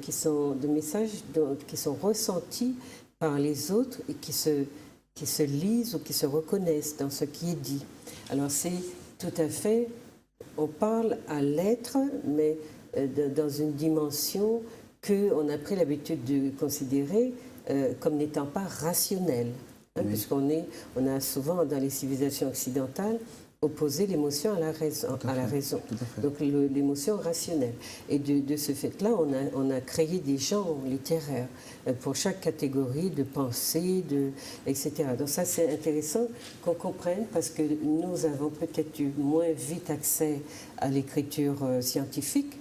qui sont des messages qui sont ressentis par les autres et qui se lisent ou qui se reconnaissent dans ce qui est dit. Alors c'est tout à fait, on parle à l'être, mais dans une dimension qu'on a pris l'habitude de considérer comme n'étant pas rationnelle. Puisqu'on a souvent dans les civilisations occidentales opposer l'émotion à la raison. Donc l'émotion rationnelle. Et de ce fait-là, on a créé des genres littéraires pour chaque catégorie de pensée, etc. Donc ça, c'est intéressant qu'on comprenne parce que nous avons peut-être eu moins vite accès à l'écriture scientifique,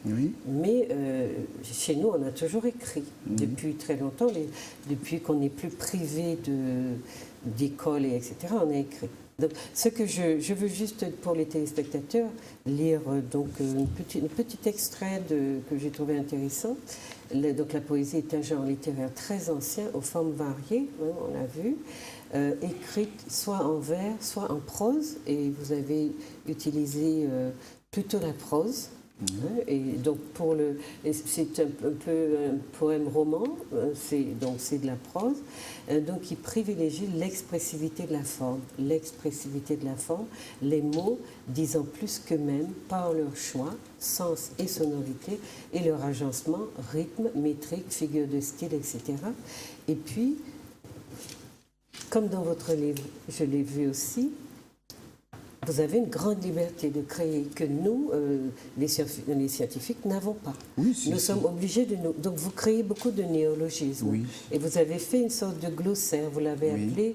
mais chez nous, on a toujours écrit depuis très longtemps, depuis qu'on n'est plus privé d'école, etc., on a écrit. Donc, ce que je veux juste pour les téléspectateurs lire donc un petit extrait que j'ai trouvé intéressant. Donc la poésie est un genre littéraire très ancien, aux formes variées, hein, on l'a vu, écrite soit en vers, soit en prose, et vous avez utilisé plutôt la prose. Et donc c'est un peu un poème roman, donc c'est de la prose, donc il privilégie l'expressivité de la forme, les mots disant plus qu'eux-mêmes par leur choix, sens et sonorité, et leur agencement, rythme, métrique, figure de style, etc. Et puis, comme dans votre livre, je l'ai vu aussi, vous avez une grande liberté de créer que nous, les scientifiques, n'avons pas.
Oui,
nous sommes obligés de nous... Donc vous créez beaucoup de néologismes.
Oui.
Et vous avez fait une sorte de glossaire, vous l'avez appelé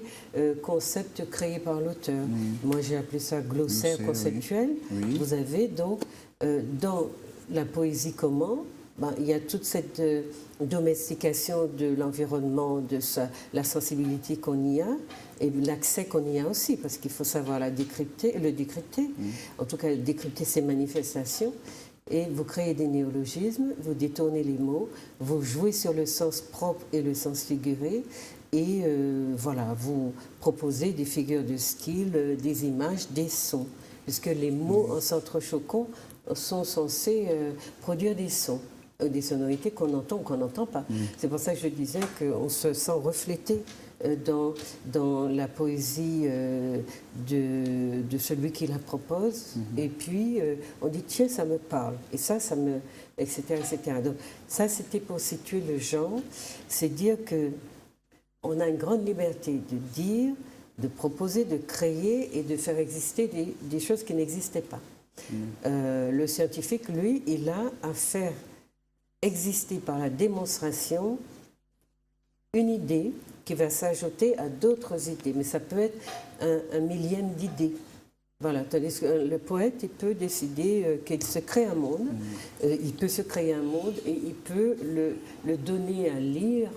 concept créé par l'auteur. Moi j'ai appelé ça glossaire conceptuel.
Oui.
Vous avez donc, dans la poésie comment, il y a toute cette domestication de l'environnement, de la sensibilité qu'on y a, et l'accès qu'on y a aussi, parce qu'il faut savoir le décrypter, en tout cas décrypter ses manifestations, et vous créez des néologismes, vous détournez les mots, vous jouez sur le sens propre et le sens figuré, et voilà, vous proposez des figures de style, des images, des sons, puisque les mots en s'entrechoquant sont censés produire des sons, des sonorités qu'on entend ou qu'on n'entend pas. C'est pour ça que je disais qu'on se sent reflété dans la poésie de celui qui la propose, et puis on dit tiens, ça me parle, et ça me... etc. etc. Donc ça, c'était pour situer le genre, c'est dire qu'on a une grande liberté de dire, de proposer, de créer et de faire exister des choses qui n'existaient pas. Le scientifique, lui, il a à faire exister par la démonstration une idée qui va s'ajouter à d'autres idées, mais ça peut être un millième d'idées. Voilà, tandis que le poète, il peut décider qu'il se crée un monde, il peut se créer un monde et il peut le donner à lire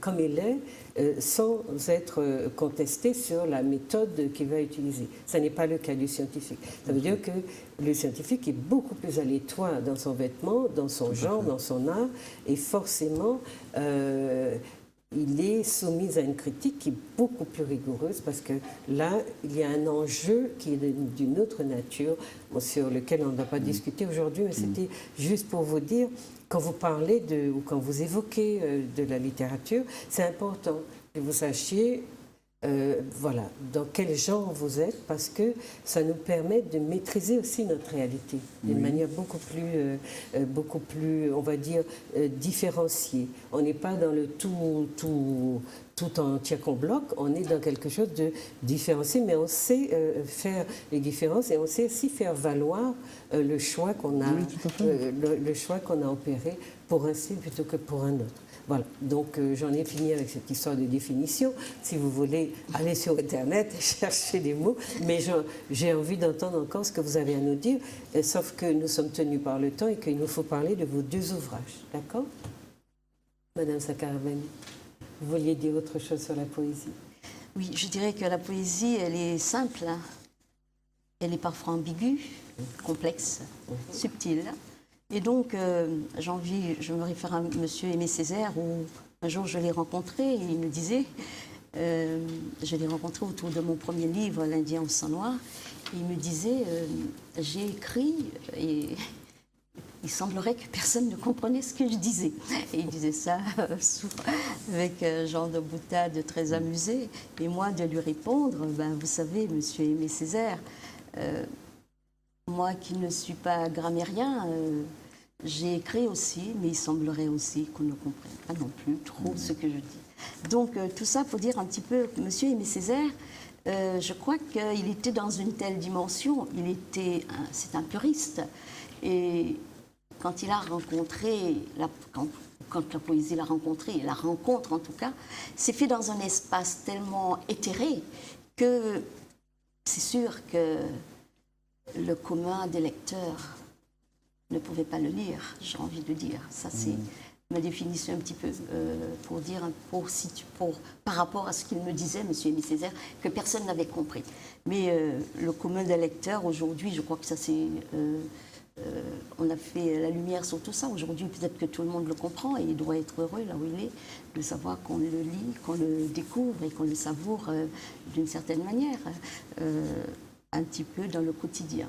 comme il est, sans être contesté sur la méthode qu'il va utiliser. Ce n'est pas le cas du scientifique. Ça veut dire que le scientifique est beaucoup plus à l'étroit dans son vêtement, dans son genre, dans son art, et forcément, il est soumis à une critique qui est beaucoup plus rigoureuse, parce que là, il y a un enjeu qui est d'une autre nature, sur lequel on ne doit pas discuter aujourd'hui, mais c'était juste pour vous dire, quand vous parlez ou quand vous évoquez de la littérature, c'est important que vous sachiez voilà, dans quel genre vous êtes, parce que ça nous permet de maîtriser aussi notre réalité d'une manière beaucoup plus, on va dire, différenciée. On n'est pas dans le tout entier qu'on bloque, on est dans quelque chose de différencié, mais on sait faire les différences et on sait aussi faire valoir le choix qu'on a, le choix qu'on a opéré pour un style plutôt que pour un autre. Voilà, donc j'en ai fini avec cette histoire de définition. Si vous voulez aller sur Internet et chercher des mots, mais j'ai envie d'entendre encore ce que vous avez à nous dire, sauf que nous sommes tenus par le temps et qu'il nous faut parler de vos deux ouvrages. D'accord ? Madame Sakaravani, vous vouliez dire autre chose sur la poésie ?
Oui, je dirais que la poésie, elle est simple, hein. Elle est parfois ambiguë, complexe, subtile. Et donc, je me réfère à monsieur Aimé Césaire, où un jour je l'ai rencontré et il me disait, je l'ai rencontré autour de mon premier livre, L'Indien au sang noir, et il me disait, j'ai écrit et il semblerait que personne ne comprenait ce que je disais. Et il disait ça avec un genre de boutade très amusé. Et moi, de lui répondre, vous savez, monsieur Aimé Césaire, moi qui ne suis pas grammairien, j'ai écrit aussi, mais il semblerait aussi qu'on ne comprenne pas non plus trop ce que je dis. Donc tout ça pour dire un petit peu que monsieur Aimé Césaire, je crois qu'il était dans une telle dimension, c'est un puriste. Et quand il a rencontré, quand la poésie l'a rencontré, la rencontre en tout cas, c'est fait dans un espace tellement éthéré que c'est sûr que le commun des lecteurs ne pouvait pas le lire, j'ai envie de dire. Ça, c'est ma définition un petit peu pour dire, par rapport à ce qu'il me disait, M. Aimé Césaire, que personne n'avait compris. Mais le commun des lecteurs, aujourd'hui, je crois que ça c'est... on a fait la lumière sur tout ça. Aujourd'hui, peut-être que tout le monde le comprend et il doit être heureux là où il est, de savoir qu'on le lit, qu'on le découvre et qu'on le savoure d'une certaine manière, un petit peu dans le quotidien.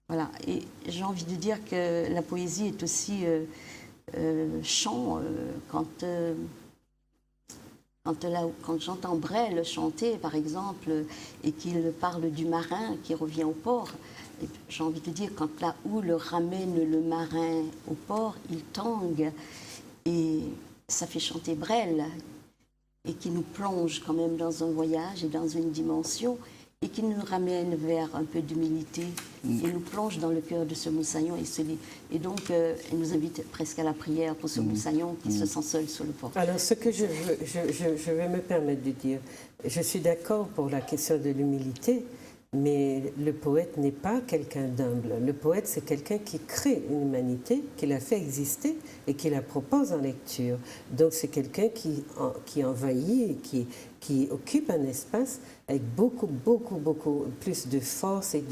Voilà. Et j'ai envie de dire que la poésie est aussi chant. Quand j'entends Brel chanter, par exemple, et qu'il parle du marin qui revient au port, j'ai envie de dire, quand la houle ramène le marin au port, il tangue, et ça fait chanter Brel, et qui nous plonge quand même dans un voyage et dans une dimension, et qui nous ramène vers un peu d'humilité, et nous plonge dans le cœur de ce moussaillon, et donc il nous invite presque à la prière pour ce moussaillon qui se sent seul sur le port.
Alors, ce que je vais me permettre de dire, je suis d'accord pour la question de l'humilité, mais le poète n'est pas quelqu'un d'humble. Le poète, c'est quelqu'un qui crée une humanité, qui la fait exister et qui la propose en lecture. Donc, c'est quelqu'un qui envahit et qui occupe un espace avec beaucoup plus de force et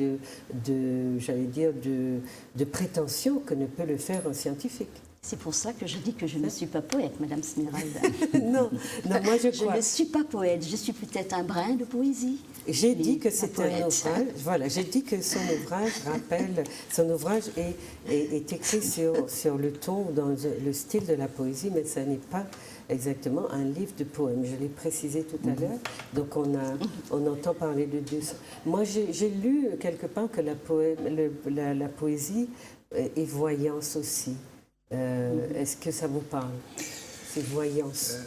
j'allais dire, de prétention que ne peut le faire un scientifique.
C'est pour ça que je dis que je ne suis pas poète, Madame Smiralda.
non, moi je crois.
Je ne suis pas poète, je suis peut-être un brin de poésie.
J'ai dit que c'était un ouvrage, voilà, j'ai dit que son ouvrage est écrit sur le ton, dans le style de la poésie, mais ça n'est pas exactement un livre de poèmes. Je l'ai précisé tout à l'heure, donc on entend parler de deux. Moi, j'ai lu quelque part que la poésie est voyance aussi. Est-ce que ça vous parle, ces voyances?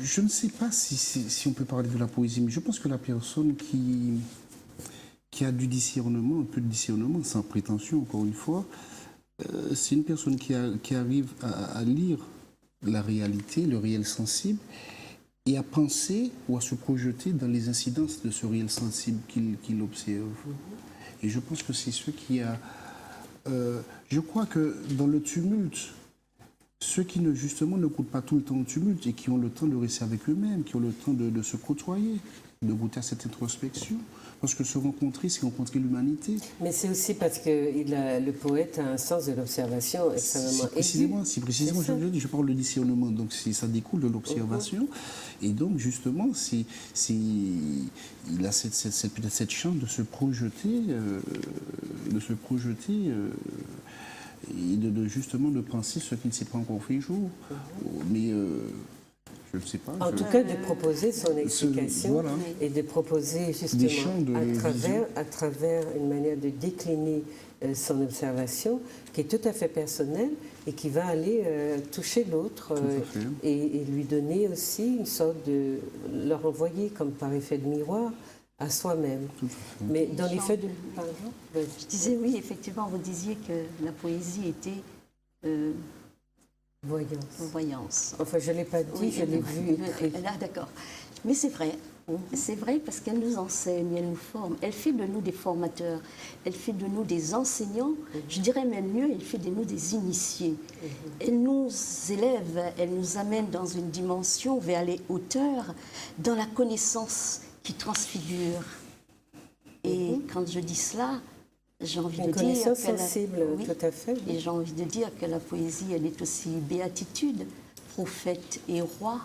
Je ne sais pas si on peut parler de la poésie, mais je pense que la personne qui a du discernement, un peu de discernement, sans prétention, encore une fois, c'est une personne qui arrive à lire la réalité, le réel sensible, et à penser ou à se projeter dans les incidences de ce réel sensible qu'il observe. Et je pense que c'est ce qui a... je crois que dans le tumulte, ceux qui justement ne goûtent pas tout le temps au tumulte et qui ont le temps de rester avec eux-mêmes, qui ont le temps de se côtoyer, de goûter à cette introspection, parce que se rencontrer, c'est rencontrer l'humanité.
Mais c'est aussi parce que le poète a un sens de l'observation extrêmement aigu.
C'est précisément, je parle de discernement, donc ça découle de l'observation. Et donc, justement, il a peut-être cette chance de se projeter, et justement de penser ce qui ne s'est pas encore fait jour. Mais je ne sais pas.
En tout cas, de proposer son explication
voilà.
Et de proposer justement à travers une manière de décliner son observation qui est tout à fait personnelle et qui va aller toucher l'autre et lui donner aussi une sorte de... le renvoyer comme par effet de miroir à soi-même. Mais dans l'effet de... Pardon,
je disais oui, effectivement, vous disiez que la poésie était... Voyance.
Enfin, je ne l'ai pas dit, oui, je l'ai vu écrit.
Là, d'accord. Mais c'est vrai. C'est vrai parce qu'elle nous enseigne, elle nous forme. Elle fait de nous des formateurs. Elle fait de nous des enseignants. Je dirais même mieux, elle fait de nous des initiés. Elle nous élève, elle nous amène dans une dimension vers les hauteurs, dans la connaissance qui transfigure. Et quand je dis cela, j'ai envie de dire que
sensible, tout à fait.
Et j'ai envie de dire que la poésie, elle est aussi béatitude, prophète et roi,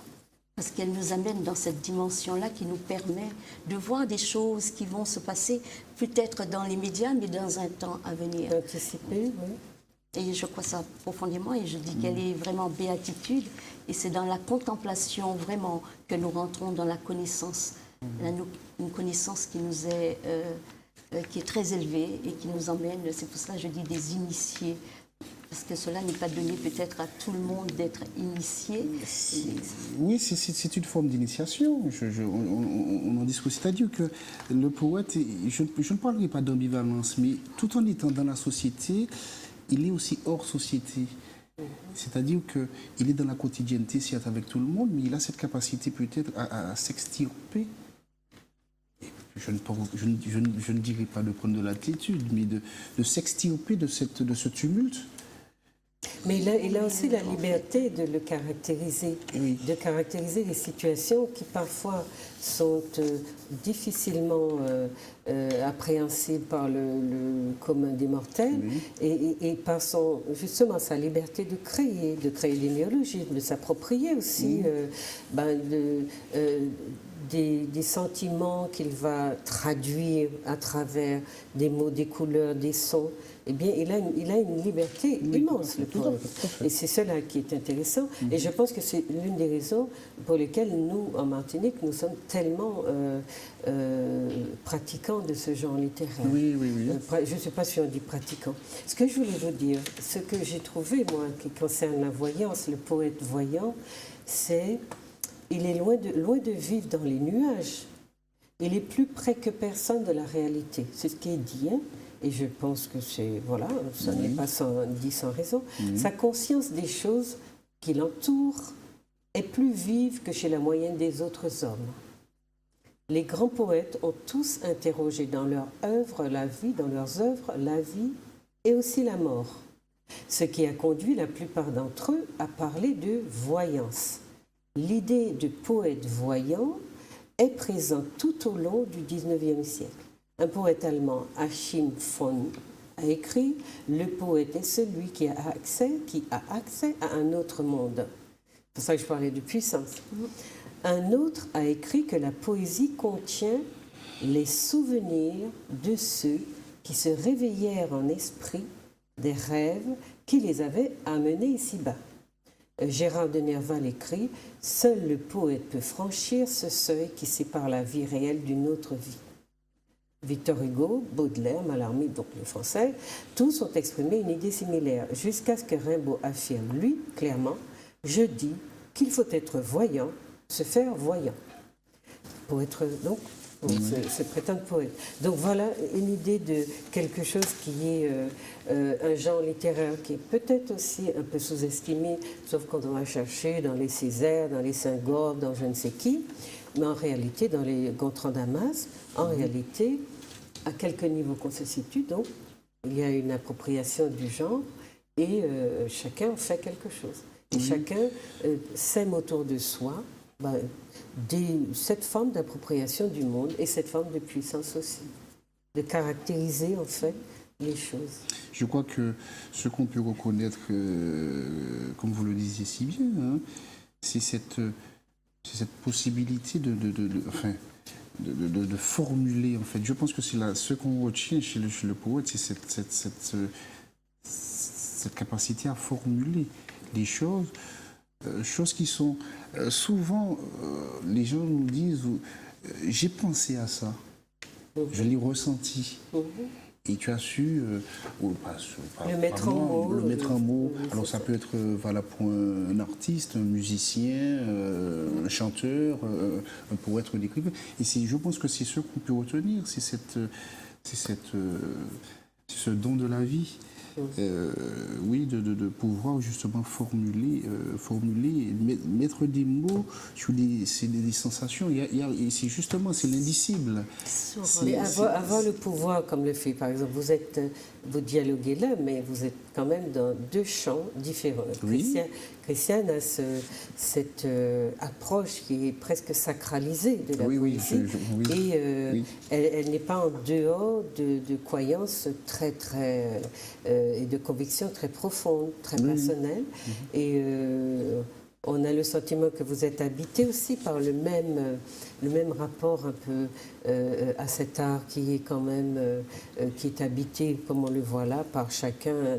parce qu'elle nous amène dans cette dimension-là qui nous permet de voir des choses qui vont se passer, peut-être dans les médias, mais dans un temps à venir.
D'anticiper, oui.
Et je crois ça profondément, et je dis qu'elle est vraiment béatitude, et c'est dans la contemplation vraiment que nous rentrons dans la connaissance, une connaissance qui nous est... qui est très élevée et qui nous emmène, c'est pour cela que je dis des initiés, parce que cela n'est pas donné peut-être à tout le monde d'être initié.
Oui, c'est une forme d'initiation. On en discute. C'est-à-dire que le poète, je ne parlerai pas d'ambivalence, mais tout en étant dans la société, il est aussi hors société. C'est-à-dire qu'il est dans la quotidienneté, certes avec tout le monde, mais il a cette capacité peut-être à s'extirper. Je ne dirais pas de prendre de l'attitude, mais de s'extirper de ce tumulte.
Mais il a aussi la liberté de le caractériser, de caractériser les situations qui parfois sont difficilement appréhensibles par le commun des mortels, et par justement sa liberté de créer des néologismes, de s'approprier aussi des sentiments qu'il va traduire à travers des mots, des couleurs, des sons. Eh bien, il a une liberté immense, le poète. Et c'est cela qui est intéressant. Et je pense que c'est l'une des raisons pour lesquelles nous, en Martinique, nous sommes tellement pratiquants de ce genre littéraire.
Oui.
Je ne sais pas si on dit pratiquant. Ce que je voulais vous dire, ce que j'ai trouvé, moi, qui concerne la voyance, le poète voyant, c'est il est loin de vivre dans les nuages. Il est plus près que personne de la réalité. C'est ce qui est dit, hein? Et je pense que c'est, voilà, ça n'est pas dit sans raison. Sa conscience des choses qui l'entourent est plus vive que chez la moyenne des autres hommes. Les grands poètes ont tous interrogé dans leurs œuvres la vie et aussi la mort, ce qui a conduit la plupart d'entre eux à parler de voyance. L'idée de poète voyant est présente tout au long du XIXe siècle. Un poète allemand, Achim von, a écrit « Le poète est celui qui a accès à un autre monde ». C'est pour ça que je parlais de puissance. Un autre a écrit que la poésie contient les souvenirs de ceux qui se réveillèrent en esprit des rêves qui les avaient amenés ici-bas. Gérard de Nerval écrit « Seul le poète peut franchir ce seuil qui sépare la vie réelle d'une autre vie ». Victor Hugo, Baudelaire, Mallarmé, donc les Français, tous ont exprimé une idée similaire, jusqu'à ce que Rimbaud affirme, lui, clairement, « Je dis qu'il faut être voyant, se faire voyant ». Pour être, donc, se prétendre poète. Donc voilà une idée de quelque chose qui est un genre littéraire qui est peut-être aussi un peu sous-estimé, sauf quand on va chercher dans les Césaire, dans les Saint-Goard, dans je ne sais qui, mais en réalité, dans les Gontran Damas, en réalité, à quelque niveau qu'on se situe, donc, il y a une appropriation du genre et chacun en fait quelque chose. Et chacun sème autour de soi cette forme d'appropriation du monde et cette forme de puissance aussi, de caractériser en fait les choses.
Je crois que ce qu'on peut reconnaître, comme vous le disiez si bien, hein, c'est cette possibilité de formuler, en fait. Je pense que c'est ce qu'on retient chez le poète, c'est cette capacité à formuler les choses, choses qui sont souvent, les gens nous disent, j'ai pensé à ça, je l'ai ressenti. Et tu as su
le mettre en mots.
Alors ça peut être pour un artiste, un musicien, un chanteur, un poète, un écrivain. Et je pense que c'est ce qu'on peut retenir, c'est ce don de la vie. De pouvoir justement formuler, mettre des mots sur des sensations. C'est justement, c'est l'indicible.
Mais avoir le pouvoir, comme le fait, par exemple, vous dialoguez là, mais vous êtes quand même dans deux champs différents.
Oui.
Christiane a cette approche qui est presque sacralisée de la poésie. Elle n'est pas en dehors de croyances très, très... et de convictions très profondes, très personnelles. Et on a le sentiment que vous êtes habité aussi par le même rapport un peu à cet art qui est quand même, qui est habité, comme on le voit là, par chacun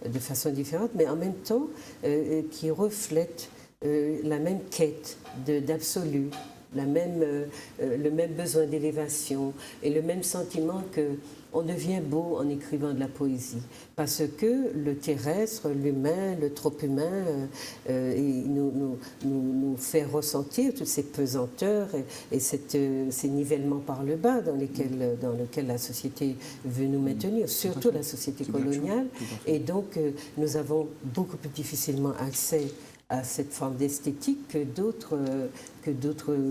de façon différente, mais en même temps qui reflète la même quête d'absolu, le même besoin d'élévation et le même sentiment que on devient beau en écrivant de la poésie, parce que le terrestre, l'humain, le trop humain nous fait ressentir toutes ces pesanteurs et ces nivellements par le bas dans lesquels la société veut nous maintenir, surtout la société coloniale. Et donc, nous avons beaucoup plus difficilement accès à cette forme d'esthétique que d'autres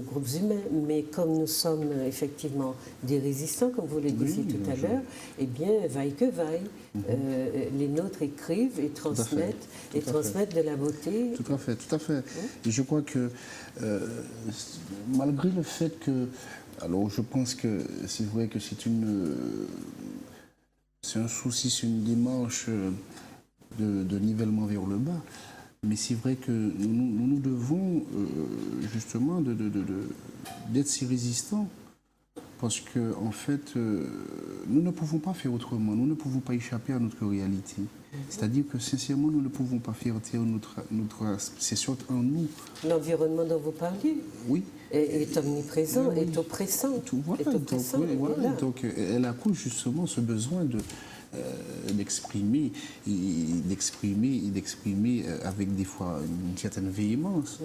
groupes humains. Mais comme nous sommes effectivement des résistants, comme vous le disiez tout à l'heure, eh bien, vaille que vaille. Les nôtres écrivent et transmettent de la beauté.
Tout à fait, tout à fait. Et je crois que malgré le fait que, alors je pense que c'est vrai que c'est un souci, c'est une démarche de nivellement vers le bas, mais c'est vrai que nous devons justement d'être si résistants. Parce que, en fait, nous ne pouvons pas faire autrement, nous ne pouvons pas échapper à notre réalité. C'est-à-dire que, sincèrement, nous ne pouvons pas faire taire c'est surtout en nous.
L'environnement dont vous parliez
oui.
est omniprésent, est oppressant.
Donc, elle accouche justement ce besoin d'exprimer avec des fois une certaine véhémence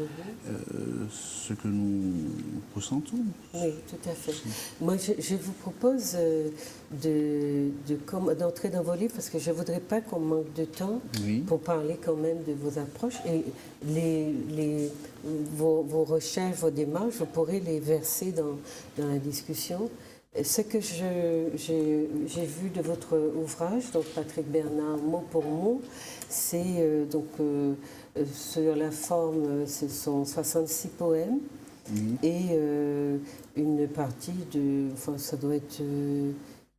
ce que nous ressentons.
Oui, tout à fait. Moi, je vous propose d'entrer dans vos livres parce que je ne voudrais pas qu'on manque de temps pour parler quand même de vos approches et vos recherches, vos démarches, vous pourrez les verser dans la discussion. Ce que j'ai vu de votre ouvrage, donc Patrick Bernard, mot pour mot, c'est sur la forme, ce sont 66 poèmes et une partie ça doit être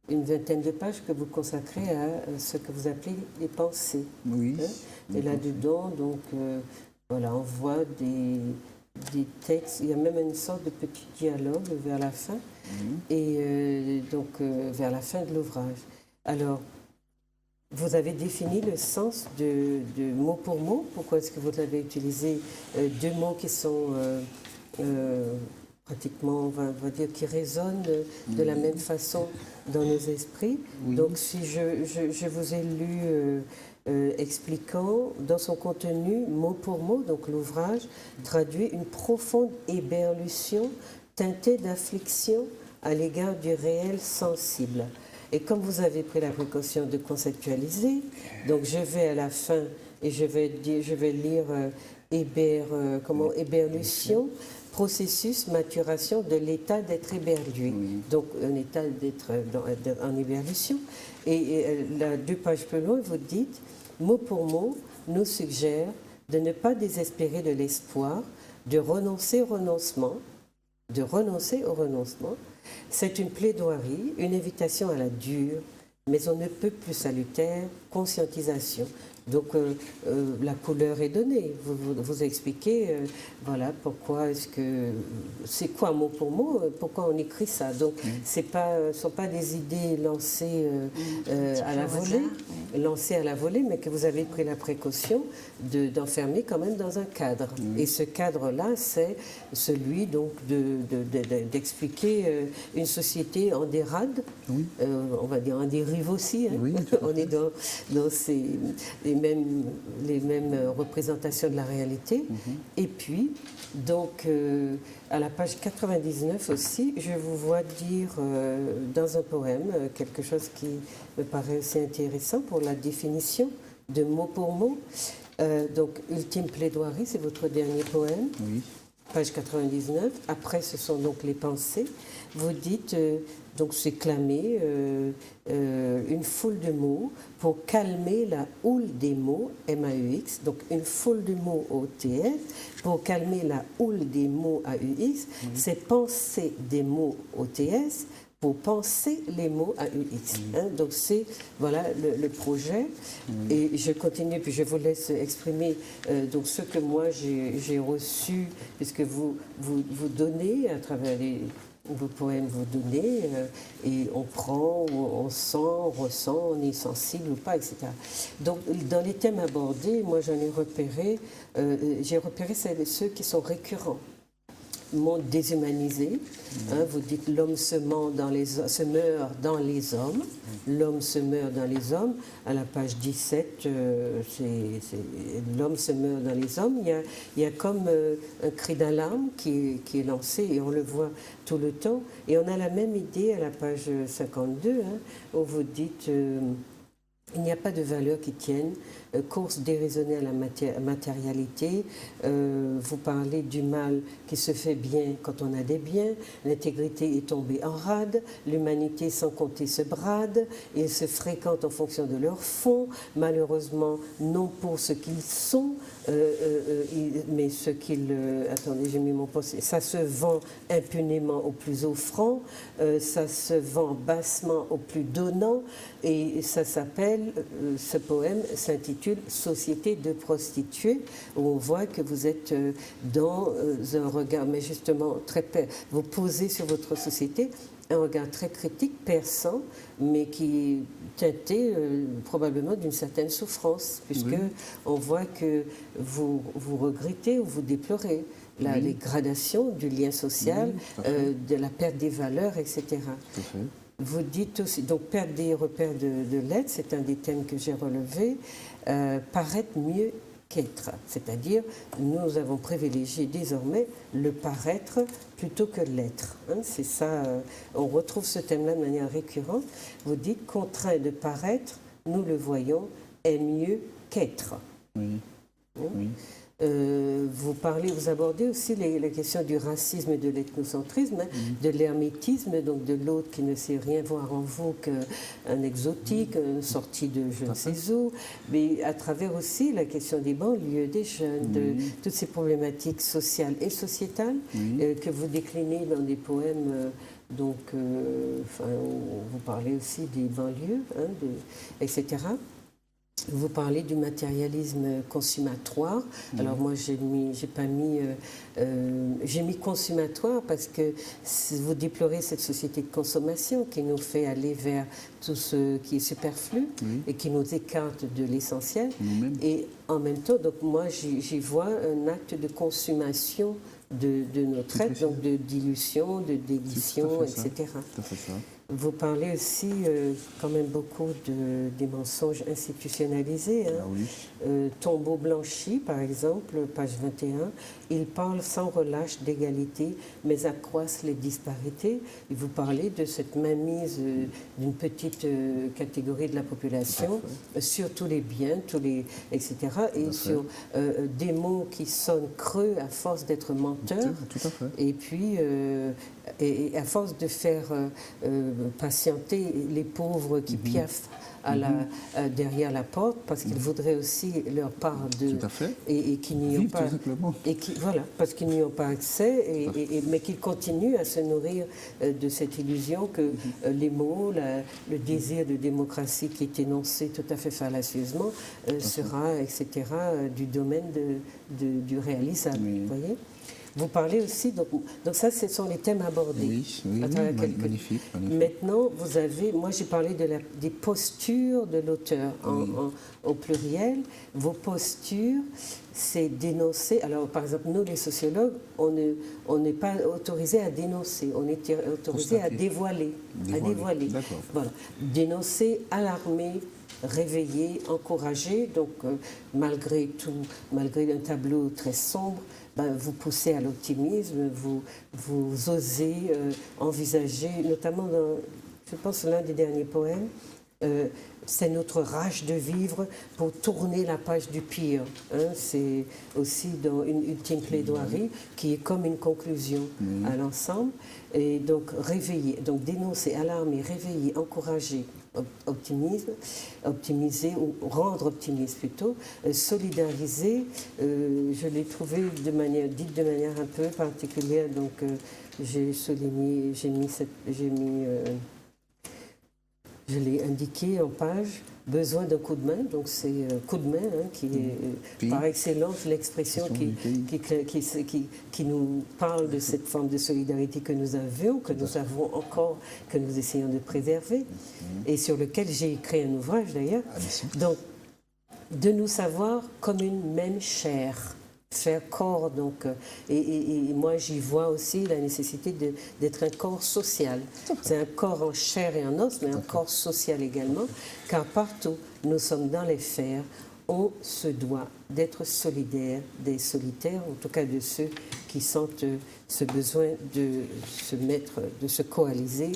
une vingtaine de pages que vous consacrez à ce que vous appelez les pensées.
Oui.
Et là-dedans, donc, voilà, on voit des textes, il y a même une sorte de petit dialogue vers la fin. Et vers la fin de l'ouvrage. Alors, vous avez défini le sens de mot pour mot. Pourquoi est-ce que vous avez utilisé deux mots qui sont pratiquement, on va dire, qui résonnent de la même façon dans nos esprits? Donc, si je vous ai lu expliquant dans son contenu, mot pour mot, donc l'ouvrage traduit une profonde éberlution teintée d'affliction à l'égard du réel sensible. Et comme vous avez pris la précaution de conceptualiser, donc je vais à la fin et je vais lire éberlution, processus, maturation de l'état d'être éberlué. Donc un état d'être en éberlution. Et là, 2 pages plus loin, vous dites, mot pour mot, nous suggère de ne pas désespérer de l'espoir, de renoncer au renoncement. C'est une plaidoirie, une invitation à la dure, mais on ne peut plus salutaire, conscientisation. Donc la couleur est donnée. Vous expliquez, voilà, pourquoi est-ce que c'est quoi mot pour mot, pourquoi on écrit ça. Donc ce ne sont pas des idées lancées à la volée, mais que vous avez pris la précaution d'enfermer quand même dans un cadre. Et ce cadre-là, c'est celui donc d'expliquer une société en dérade, on va dire en dérive aussi. On est dans les mêmes représentations de la réalité. Et puis, donc, à la page 99 aussi, je vous vois dire dans un poème quelque chose qui me paraît aussi intéressant pour la définition de mot pour mot. Donc, Ultime plaidoirie, c'est votre dernier poème. Page 99. Après, ce sont donc les pensées. Vous dites, donc c'est clamé, une foule de mots pour calmer la houle des mots, M-A-U-X, donc une foule de mots O-T-S, pour calmer la houle des mots A-U-X, c'est penser des mots O-T-S, pour penser les mots AUX. Donc c'est voilà le projet. Et je continue, puis je vous laisse exprimer donc ce que moi j'ai reçu, puisque vous donnez à travers vos poèmes, vous donnez, et on prend, on sent, on ressent, on est sensible ou pas, etc. Donc dans les thèmes abordés, moi j'en ai repéré, ceux qui sont récurrents. Monde déshumanisé, vous dites l'homme se meurt dans les hommes, l'homme se meurt dans les hommes, à la page 17, l'homme se meurt dans les hommes, il y a comme un cri d'alarme qui est lancé et on le voit tout le temps, et on a la même idée à la page 52, où vous dites Il n'y a pas de valeurs qui tiennent. Course déraisonnée à la matérialité. Vous parlez du mal qui se fait bien quand on a des biens. L'intégrité est tombée en rade. L'humanité, sans compter, se brade. Ils se fréquentent en fonction de leur fond. Malheureusement, non pour ce qu'ils sont, mais ce qu'ils... attendez, j'ai mis mon poste. Ça se vend impunément au plus offrant. Ça se vend bassement au plus donnant. Et ça s'appelle, ce poème s'intitule Société de prostituées, où on voit que vous êtes dans un regard, mais justement, vous posez sur votre société un regard très critique, perçant, mais qui est teinté probablement d'une certaine souffrance, puisque on voit que vous regrettez ou vous déplorez les gradations du lien social, de la perte des valeurs, etc.
Tout à fait.
Vous dites aussi, donc perdre des repères de l'être, c'est un des thèmes que j'ai relevé, paraître mieux qu'être. C'est-à-dire, nous avons privilégié désormais le paraître plutôt que l'être. Hein, c'est ça, on retrouve ce thème-là de manière récurrente. Vous dites, contraint de paraître, nous le voyons, est mieux qu'être.
Oui. Oui.
Vous abordez aussi les questions du racisme et de l'ethnocentrisme, de l'hermétisme, donc de l'autre qui ne sait rien voir en vous qu'un exotique, sorti de je ne sais où, mais à travers aussi la question des banlieues, des jeunes, de toutes ces problématiques sociales et sociétales que vous déclinez dans des poèmes. Où vous parlez aussi des banlieues, etc. Vous parlez du matérialisme consummatoire. Alors moi, j'ai mis consummatoire parce que vous déplorez cette société de consommation qui nous fait aller vers tout ce qui est superflu et qui nous écarte de l'essentiel. Et en même temps, donc moi, j'y vois un acte de consommation de notre être, donc de dilution, de dédition, etc.
Tout à fait ça.
Vous parlez aussi quand même beaucoup des mensonges institutionnalisés. Hein. Tombeau blanchi, par exemple, page 21, ils parlent sans relâche d'égalité, mais accroissent les disparités. Et vous parlez de cette mainmise d'une petite catégorie de la population sur tous les biens, etc. Et sur des mots qui sonnent creux à force d'être menteurs.
Tout à fait.
Et puis, et à force de faire patienter les pauvres qui piaffent derrière la porte, parce qu'ils voudraient aussi leur part de...
Tout à fait.
Et qui n'y ont
Vive,
pas...
tout simplement.
Voilà, parce qu'ils n'y ont pas accès, mais qu'ils continuent à se nourrir de cette illusion que les mots, le désir de démocratie qui est énoncé tout à fait fallacieusement sera, etc., du domaine du réalisable. Vous voyez ? Vous parlez aussi, donc ça, ce sont les thèmes abordés.
Oui, magnifique.
Maintenant, moi j'ai parlé des postures de l'auteur au pluriel. Vos postures, c'est dénoncer. Alors, par exemple, nous, les sociologues, on n'est pas autorisé à dénoncer, on est autorisé à dévoiler. Voilà. Dénoncer, alarmer, réveiller, encourager. Donc, malgré tout, malgré un tableau très sombre, vous poussez à l'optimisme, vous osez envisager, notamment dans, je pense, l'un des derniers poèmes, c'est notre rage de vivre pour tourner la page du pire. Hein. C'est aussi dans une ultime plaidoirie qui est comme une conclusion à l'ensemble. Et donc réveiller, donc dénoncer, alarmer, réveiller, encourager, optimiser ou rendre optimiste plutôt, solidariser. Je l'ai trouvé dite de manière un peu particulière, donc j'ai souligné, je l'ai indiqué en page, besoin d'un coup de main, donc c'est coup de main qui est par excellence l'expression qui nous parle de cette forme de solidarité que nous avions, que nous avons encore, que nous essayons de préserver, et sur lequel j'ai écrit un ouvrage d'ailleurs. Donc, de nous savoir comme une même chair. Faire corps, donc, et moi j'y vois aussi la nécessité d'être un corps social. C'est un corps en chair et en os, mais un corps social également, car partout nous sommes dans les fers, on se doit d'être solidaire des solitaires, en tout cas de ceux qui sentent ce besoin de se mettre, de se coaliser.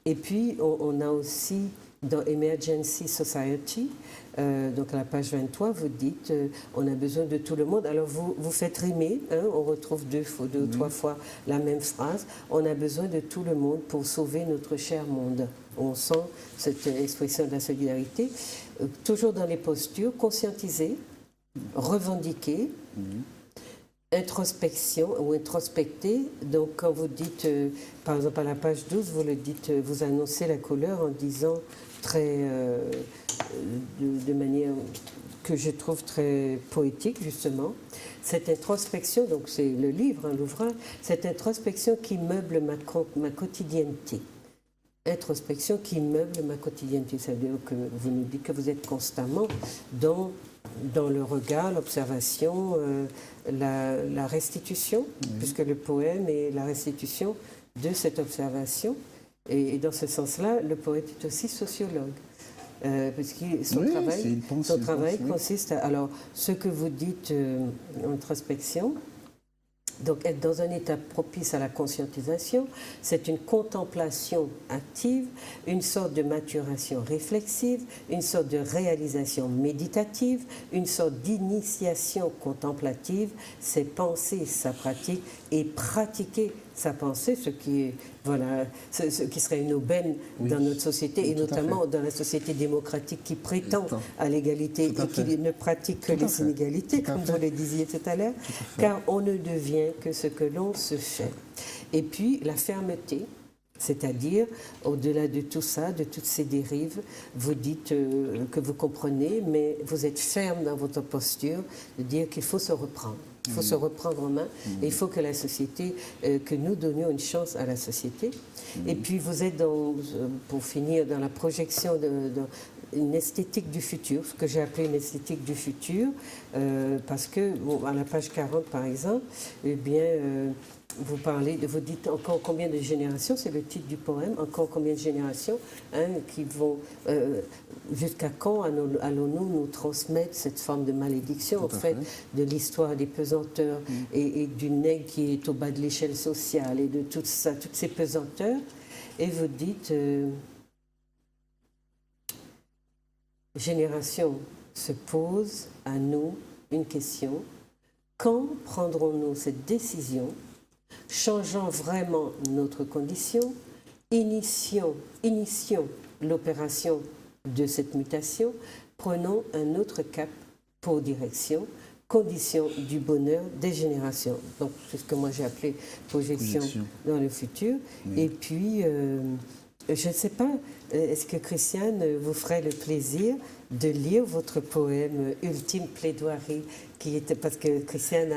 Et puis on a aussi dans Emergency Society, donc à la page 23, vous dites on a besoin de tout le monde. Alors vous faites rimer, hein, on retrouve deux ou trois fois la même phrase. On a besoin de tout le monde pour sauver notre cher monde. On sent cette expression de la solidarité. Toujours dans les postures, conscientiser, revendiquer, introspection ou introspecter. Donc quand vous dites, par exemple à la page 12, vous le dites, vous annoncez la couleur en disant très, de manière que je trouve très poétique justement, cette introspection, donc c'est le livre, hein, l'ouvrage, cette introspection qui meuble ma quotidienneté. Introspection qui meuble ma quotidienneté, c'est-à-dire que vous nous dites que vous êtes constamment dans le regard, l'observation, la restitution, puisque le poème est la restitution de cette observation. Et dans ce sens-là, le poète est aussi sociologue. Parce que son travail consiste à... Alors, ce que vous dites, introspection, donc être dans un état propice à la conscientisation, c'est une contemplation active, une sorte de maturation réflexive, une sorte de réalisation méditative, une sorte d'initiation contemplative, c'est penser sa pratique et pratiquer sa pensée, ce qui serait une aubaine dans notre société, et notamment dans la société démocratique qui prétend à l'égalité et qui ne pratique que les inégalités, comme vous le disiez tout à l'heure, car on ne devient que ce que l'on se fait. Et puis la fermeté, c'est-à-dire, au-delà de tout ça, de toutes ces dérives, vous dites que vous comprenez, mais vous êtes ferme dans votre posture de dire qu'il faut se reprendre. Il faut se reprendre en main et il faut que la société, que nous donnions une chance à la société. Et puis vous êtes, pour finir, dans la projection d'une esthétique du futur, ce que j'ai appelé une esthétique du futur, parce que, à la page 40 par exemple, eh bien, vous dites encore combien de générations, c'est le titre du poème, encore combien de générations, hein, qui vont, jusqu'à quand allons-nous nous transmettre cette forme de malédiction, en fait, de l'histoire des pesanteurs et du nègre qui est au bas de l'échelle sociale et de tout ça, toutes ces pesanteurs. Et vous dites, génération se pose à nous une question, quand prendrons-nous cette décision changeant vraiment notre condition, initions l'opération de cette mutation, prenons un autre cap pour direction, condition du bonheur des générations. Donc, c'est ce que moi j'ai appelé projection dans le futur. Et puis, je ne sais pas, est-ce que Christiane vous ferait le plaisir de lire votre poème Ultime plaidoirie, qui était, parce que Christiane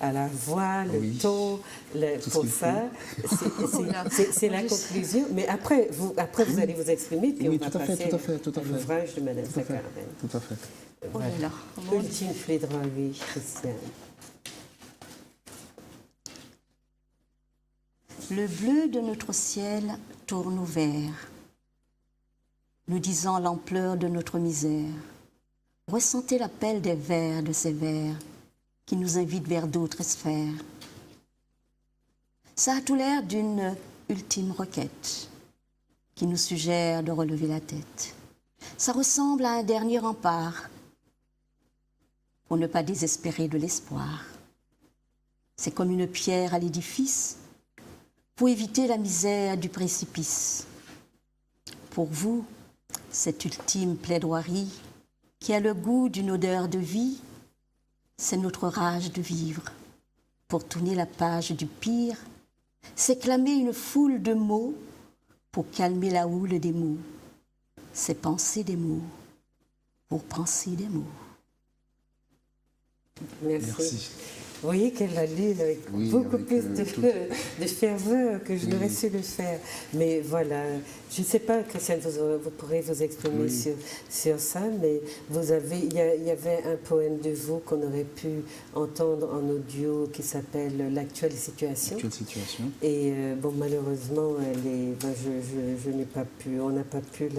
a la voix, le ton, pour ça, c'est la conclusion. Mais après, vous allez vous exprimer, puis on va passer à l'ouvrage de Mme Sakarven.
Tout à fait.
Voilà. Ultime plaidoirie, Christiane.
Le bleu de notre ciel tourne au vert, nous disant l'ampleur de notre misère. Ressentez l'appel des vers de ces vers qui nous invitent vers d'autres sphères. Ça a tout l'air d'une ultime requête qui nous suggère de relever la tête. Ça ressemble à un dernier rempart pour ne pas désespérer de l'espoir. C'est comme une pierre à l'édifice pour éviter la misère du précipice. Pour vous, cette ultime plaidoirie qui a le goût d'une odeur de vie, c'est notre rage de vivre. Pour tourner la page du pire, c'est clamer une foule de mots pour calmer la houle des mots. C'est penser des mots pour penser des mots.
Merci. Vous voyez qu'elle l'a lu avec beaucoup plus de ferveur que je n'aurais su le faire. Mais voilà, je ne sais pas, Christiane, vous pourrez vous exprimer sur ça, mais il y avait un poème de vous qu'on aurait pu entendre en audio qui s'appelle L'actuelle situation. Et bon, malheureusement, je n'ai pas pu, on n'a pas pu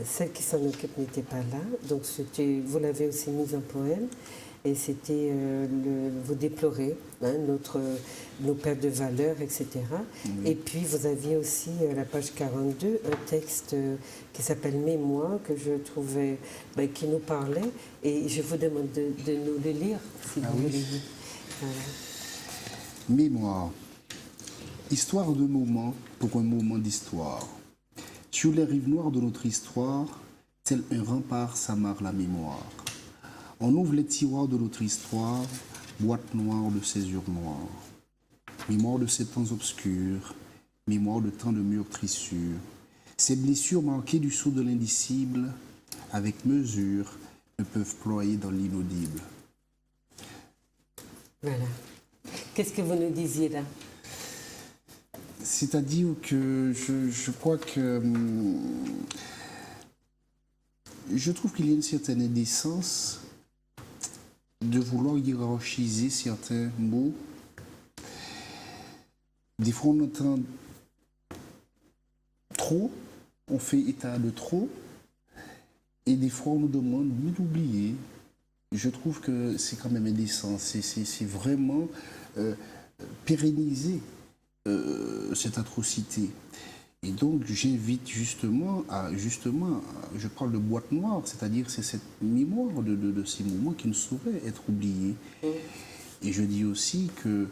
celle qui s'en occupe n'était pas là, donc vous l'avez aussi mise en poème. et c'était vous déplorez nos pertes de valeur, etc. Et puis vous aviez aussi à la page 42 un texte qui s'appelle Mémoire que je trouvais qui nous parlait, et je vous demande de nous le lire si vous voulez. Voilà.
Mémoire. Histoire de moment pour un moment d'histoire. Sur les rives noires de notre histoire, tel un rempart s'amarre la mémoire. On ouvre les tiroirs de notre histoire, boîte noire de césure noire. Mémoire de ces temps obscurs, mémoire de tant de meurtrissures. Ces blessures marquées du sceau de l'indicible, avec mesure, ne peuvent ployer dans l'inaudible.
Voilà. Qu'est-ce que vous nous disiez là?
C'est-à-dire que je crois que je trouve qu'il y a une certaine indécence de vouloir hiérarchiser certains mots. Des fois, on entend trop, on fait état de trop, et des fois, on nous demande d'oublier. Je trouve que c'est quand même indécent. C'est vraiment pérenniser cette atrocité. Et donc, j'invite justement, je parle de boîte noire, c'est-à-dire c'est cette mémoire de ces moments qui ne sauraient être oubliés. Et je dis aussi que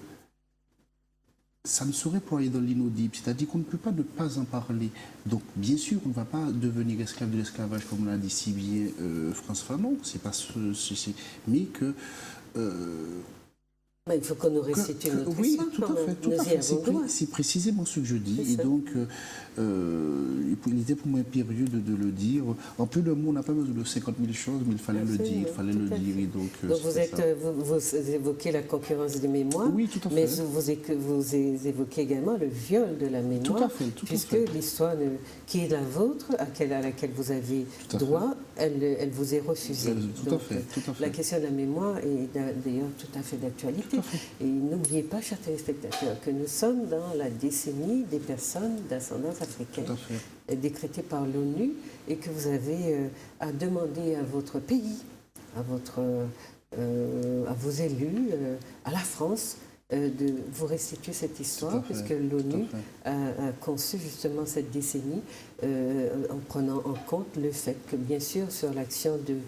ça ne saurait ployer dans l'inaudible, c'est-à-dire qu'on ne peut pas ne pas en parler. Donc, bien sûr, on ne va pas devenir esclave de l'esclavage, comme l'a dit si bien Frantz Fanon, c'est pas mais que...
il faut qu'on nous restitue notre
oui,
histoire.
tout à fait, tout à fait. C'est précisément ce que je dis. Et donc, il était pour moi impérieux de le dire. En plus de mots, on n'a pas besoin de 50 000 choses, mais il fallait le dire. Il fallait le dire. Et donc
vous évoquez la concurrence des mémoires,
oui, tout à fait.
Mais vous évoquez également le viol de la mémoire,
tout à fait,
puisque l'histoire qui est la vôtre, à laquelle vous avez droit, elle vous est refusée.
Tout à fait.
La question de la mémoire est d'ailleurs tout à fait d'actualité. Et n'oubliez pas, chers téléspectateurs, que nous sommes dans la décennie des personnes d'ascendance africaine décrétée par l'ONU, et que vous avez à demander à votre pays, à vos élus, à la France, de vous restituer cette histoire, puisque l'ONU a conçu justement cette décennie en prenant en compte le fait que, bien sûr, sur l'action de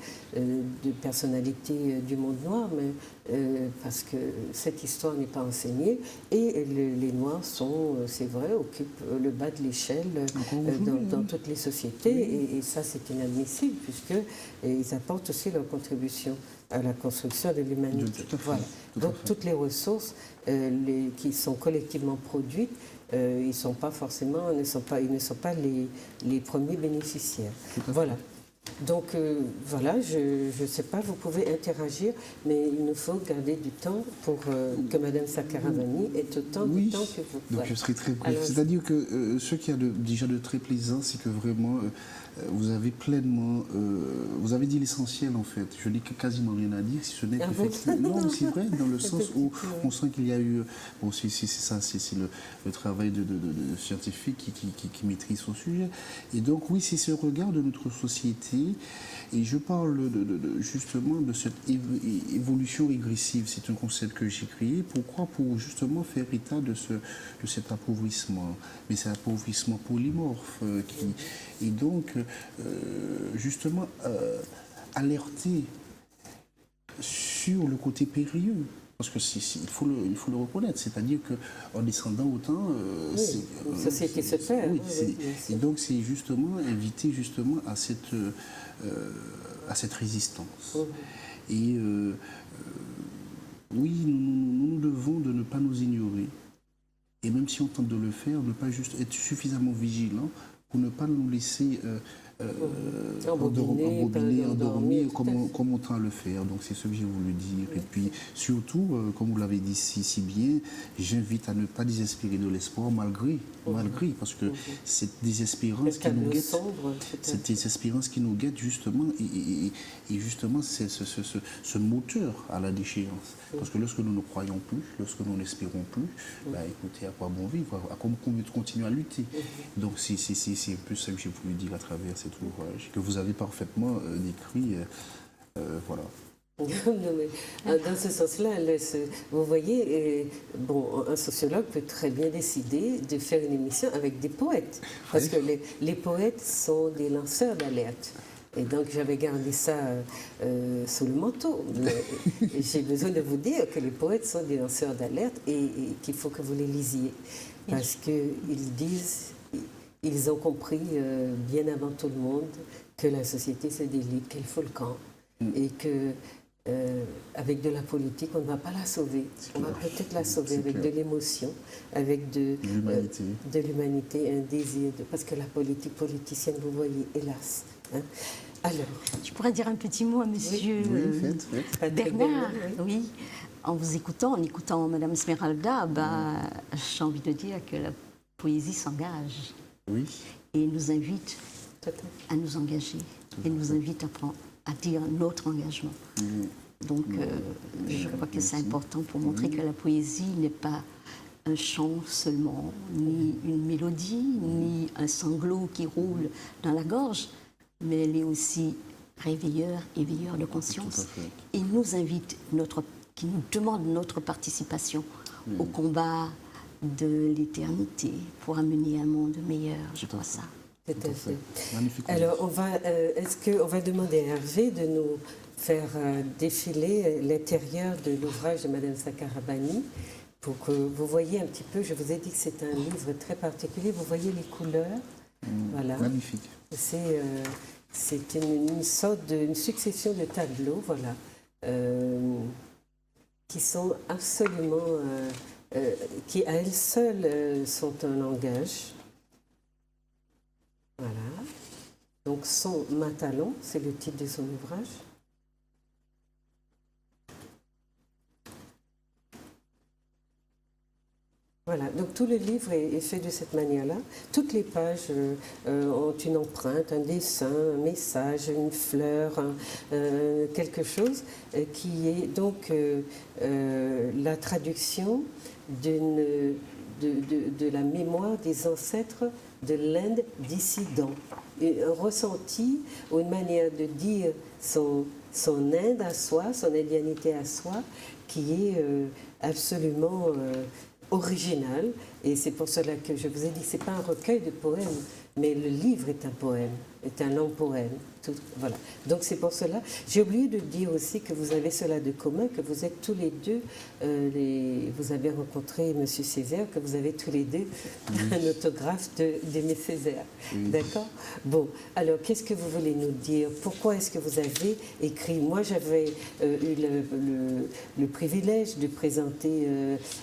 personnalités du monde noir, mais parce que cette histoire n'est pas enseignée, et les Noirs sont, c'est vrai, occupent le bas de l'échelle dans toutes les sociétés, et ça c'est inadmissible, puisqu'ils apportent aussi leur contribution à la construction de l'humanité. Voilà. Donc toutes les ressources qui sont collectivement produites, ils ne sont pas les premiers bénéficiaires. Voilà. Donc voilà, je ne sais pas, vous pouvez interagir, mais il nous faut garder du temps pour que Mme Sakaravani ait autant de temps que vous.
Donc je serai très bref. C'est-à-dire que ce qui a déjà de très plaisant, c'est que vraiment vous avez pleinement, vous avez dit l'essentiel en fait. Je n'ai quasiment rien à dire, si ce n'est qu'effectivement, non, c'est vrai, dans le sens où on sent qu'il y a eu, bon, c'est ça, c'est le travail de scientifique qui maîtrise son sujet. Et donc oui, c'est ce regard de notre société, et je parle justement de cette évolution régressive. C'est un concept que j'ai créé. Pourquoi? Pour justement faire état de cet appauvrissement, mais c'est un appauvrissement polymorphe et donc justement alerter sur le côté périlleux. Parce que il faut le reconnaître, c'est-à-dire qu'en descendant autant,
une société se perd.
Et donc c'est justement inviter justement à cette résistance. Et oui, nous devons de ne pas nous ignorer. Et même si on tente de le faire, ne pas juste être suffisamment vigilant pour ne pas nous laisser endormir comme on tend à le faire. Donc c'est ce que j'ai voulu dire. Et puis surtout, comme vous l'avez dit si bien, j'invite à ne pas désespérer de l'espoir malgré, parce que cette désespérance qui nous guette, justement, et justement c'est ce moteur à la déchéance. Parce que lorsque nous ne croyons plus, lorsque nous n'espérons plus, écoutez, à quoi bon vivre, à quoi continuer à lutter. Donc c'est un peu ça que j'ai voulu dire à travers cet ouvrage, que vous avez parfaitement décrit. Voilà.
Non, mais, dans ce sens-là, vous voyez, bon, un sociologue peut très bien décider de faire une émission avec des poètes, parce que les poètes sont des lanceurs d'alerte. Et donc j'avais gardé ça sous le manteau. J'ai besoin de vous dire que les poètes sont des lanceurs d'alerte et qu'il faut que vous les lisiez, parce qu'ils disent, ils ont compris bien avant tout le monde que la société se délite, qu'elle faut le camp, et que avec de la politique, on ne va pas la sauver. On va peut-être la sauver avec de l'émotion, avec de l'humanité, un désir, parce que la politique politicienne, vous voyez, hélas. Hein. Alors,
je pourrais dire un petit mot à monsieur Bernard. Oui. En vous écoutant, en écoutant Madame Esmeralda, j'ai envie de dire que la poésie s'engage.
Oui.
Et nous invite à nous engager. Et nous invite à dire notre engagement. Donc, je crois que c'est important pour montrer que la poésie n'est pas un chant seulement, ni une mélodie, ni un sanglot qui roule dans la gorge, mais elle est aussi réveilleur, éveilleur de conscience. Et nous invite, qui nous demande notre participation au combat de l'éternité pour amener un monde meilleur, je crois ça.
Tout à fait. Magnifique. Alors, est-ce qu'on va demander à Hervé de nous faire défiler l'intérieur de l'ouvrage de Madame Sakarabani pour que vous voyez un petit peu, je vous ai dit que c'est un livre très particulier, vous voyez les couleurs. Voilà.
Magnifique.
C'est une sorte une succession de tableaux, voilà, qui sont absolument, qui à elles seules sont un langage. Voilà. Donc, Son Matalon, c'est le titre de son ouvrage. Voilà, donc tout le livre est fait de cette manière-là. Toutes les pages ont une empreinte, un dessin, un message, une fleur, quelque chose qui est donc la traduction de la mémoire des ancêtres de l'Inde dissident. Un ressenti ou une manière de dire son Inde à soi, son indianité à soi, qui est absolument original. Et c'est pour cela que je vous ai dit que ce n'est pas un recueil de poèmes, mais le livre est un poème, est un long poème. Voilà. Donc c'est pour cela. J'ai oublié de dire aussi que vous avez cela de commun, que vous êtes tous les deux, vous avez rencontré M. Césaire, que vous avez tous les deux un autographe d'Aimé Césaire. D'accord. Bon, alors qu'est-ce que vous voulez nous dire? Pourquoi est-ce que vous avez écrit? Moi j'avais eu le privilège de présenter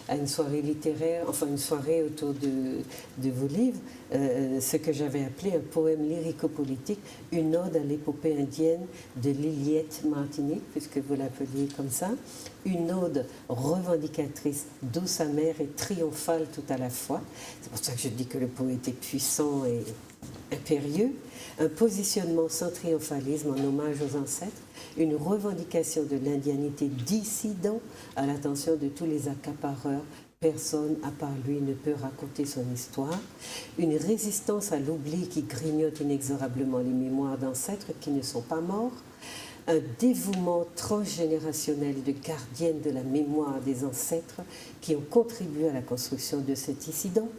à une soirée littéraire, enfin une soirée autour de vos livres, ce que j'avais appelé un poème lyrico-politique, une ode à l'épopée indienne de Lillette Martinique, puisque vous l'appeliez comme ça, une ode revendicatrice, douce, amère et triomphale tout à la fois. C'est pour ça que je dis que le poète est puissant et impérieux. Un positionnement sans triomphalisme en hommage aux ancêtres, une revendication de l'indianité dissident à l'attention de tous les accapareurs. Personne à part lui ne peut raconter son histoire. Une résistance à l'oubli qui grignote inexorablement les mémoires d'ancêtres qui ne sont pas morts. Un dévouement transgénérationnel de gardiennes de la mémoire des ancêtres qui ont contribué à la construction de cet incident.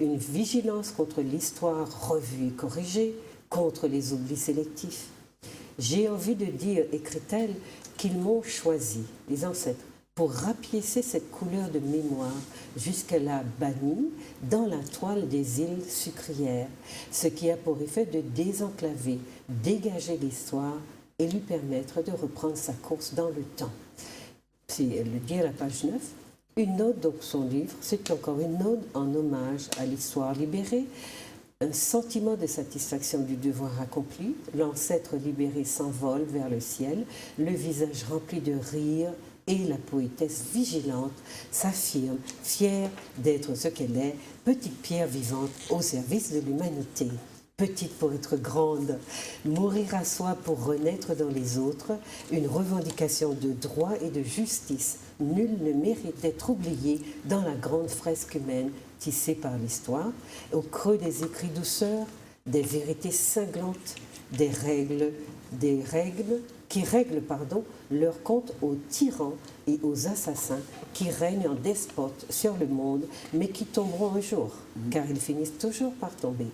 Une vigilance contre l'histoire revue et corrigée, contre les oublis sélectifs. J'ai envie de dire, écrit-elle, qu'ils m'ont choisi, les ancêtres, pour rapiécer cette couleur de mémoire jusqu'à-là bannie dans la toile des îles sucrières, ce qui a pour effet de désenclaver, dégager l'histoire et lui permettre de reprendre sa course dans le temps. Elle le dit à la page 9. Une ode, donc son livre, c'est encore une ode en hommage à l'histoire libérée, un sentiment de satisfaction du devoir accompli, l'ancêtre libéré s'envole vers le ciel, le visage rempli de rire, et la poétesse vigilante s'affirme, fière d'être ce qu'elle est, petite pierre vivante au service de l'humanité. Petite pour être grande, mourir à soi pour renaître dans les autres, une revendication de droit et de justice. Nul ne mérite d'être oublié dans la grande fresque humaine tissée par l'histoire. Au creux des écrits douceurs, des vérités cinglantes, qui règlent leur compte aux tyrans et aux assassins qui règnent en despotes sur le monde, mais qui tomberont un jour, car ils finissent toujours par tomber.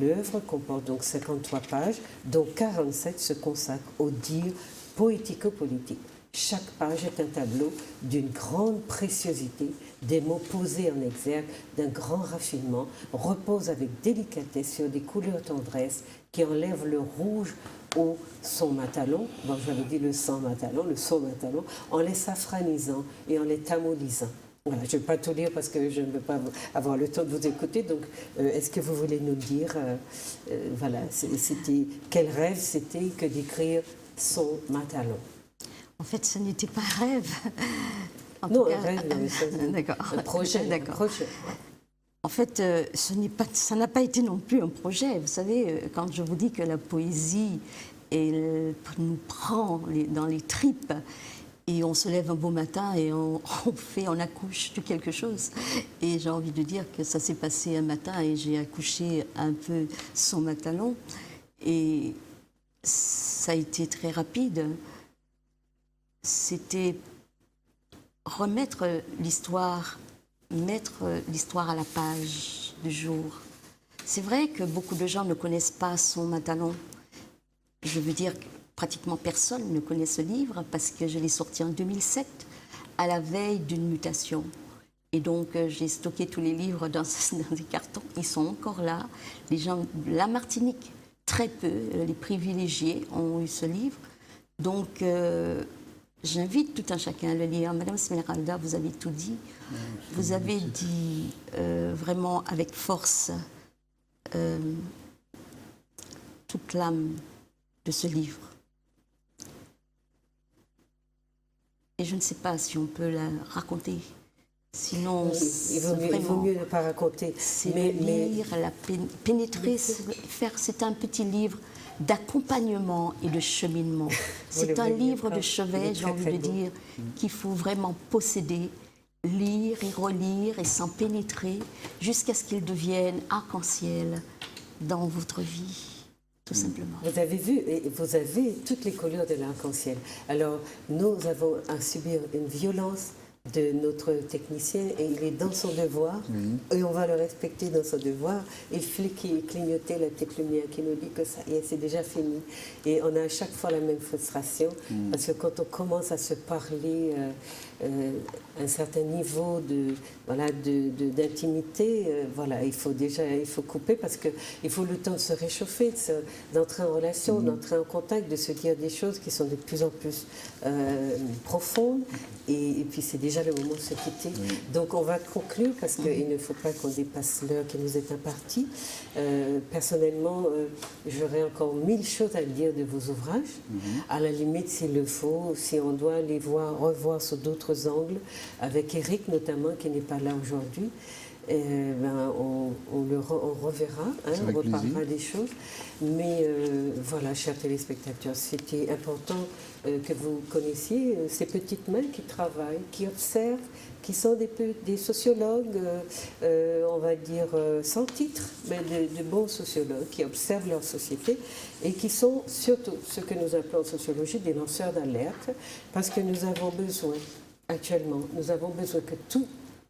L'œuvre comporte donc 53 pages, dont 47 se consacrent au dire poético-politique. Chaque page est un tableau d'une grande préciosité, des mots posés en exergue, d'un grand raffinement, repose avec délicatesse sur des couleurs tendresse qui enlèvent le rouge au son matalon, bon j'avais dit le son matalon, en les safranisant et en les tamolisant. Voilà, je ne vais pas tout lire parce que je ne veux pas avoir le temps de vous écouter, donc est-ce que vous voulez nous dire, voilà, quel rêve c'était que d'écrire son matalon?
En fait, ce n'était pas un rêve.
Non, un rêve, d'accord. Un projet.
D'accord. En fait, ça n'a pas été non plus un projet. Vous savez, quand je vous dis que la poésie nous prend dans les tripes et on se lève un beau matin et on accouche de quelque chose. Et j'ai envie de dire que ça s'est passé un matin et j'ai accouché un peu son matalon. Et ça a été très rapide. C'était remettre l'histoire, mettre l'histoire à la page du jour. C'est vrai que beaucoup de gens ne connaissent pas son matalon. Je veux dire que pratiquement personne ne connaît ce livre parce que je l'ai sorti en 2007, à la veille d'une mutation. Et donc, j'ai stocké tous les livres dans des cartons. Ils sont encore là. Les gens de la Martinique, très peu, les privilégiés, ont eu ce livre. Donc, j'invite tout un chacun à le lire. Madame Smeralda, vous avez tout dit. Vous avez dit vraiment avec force toute l'âme de ce livre. Et je ne sais pas si on peut la raconter. Sinon,
il vaut mieux ne pas raconter.
C'est lire, la pénétrer, c'est un petit livre d'accompagnement et de cheminement. C'est un livre de chevet, j'ai envie de dire, qu'il faut vraiment posséder, lire et relire et s'en pénétrer jusqu'à ce qu'il devienne arc-en-ciel dans votre vie, tout simplement.
Vous avez vu, et vous avez toutes les couleurs de l'arc-en-ciel. Alors, nous avons à subir une violence de notre technicien et il est dans son devoir et on va le respecter dans son devoir. Il clignotait la petite lumière qui nous dit que ça y est, c'est déjà fini. Et on a à chaque fois la même frustration parce que quand on commence à se parler un certain niveau d'intimité, voilà, il faut couper parce qu'il faut le temps de se réchauffer, d'entrer en relation, d'entrer en contact, de se dire des choses qui sont de plus en plus profondes et puis c'est déjà le moment de se quitter. Donc on va conclure parce qu'il ne faut pas qu'on dépasse l'heure qui nous est impartie. Personnellement, j'aurais encore 1000 choses à dire de vos ouvrages. À la limite, s'il le faut, si on doit les revoir sous d'autres angles, avec Eric notamment, qui n'est pas là aujourd'hui, on reverra, on reparlera des choses. Mais voilà, chers téléspectateurs, c'était important que vous connaissiez ces petites mains qui travaillent, qui observent, qui sont des sociologues, on va dire sans titre, mais de bons sociologues qui observent leur société et qui sont surtout ce que nous appelons en sociologie des lanceurs d'alerte, parce que nous avons besoin, actuellement, que tous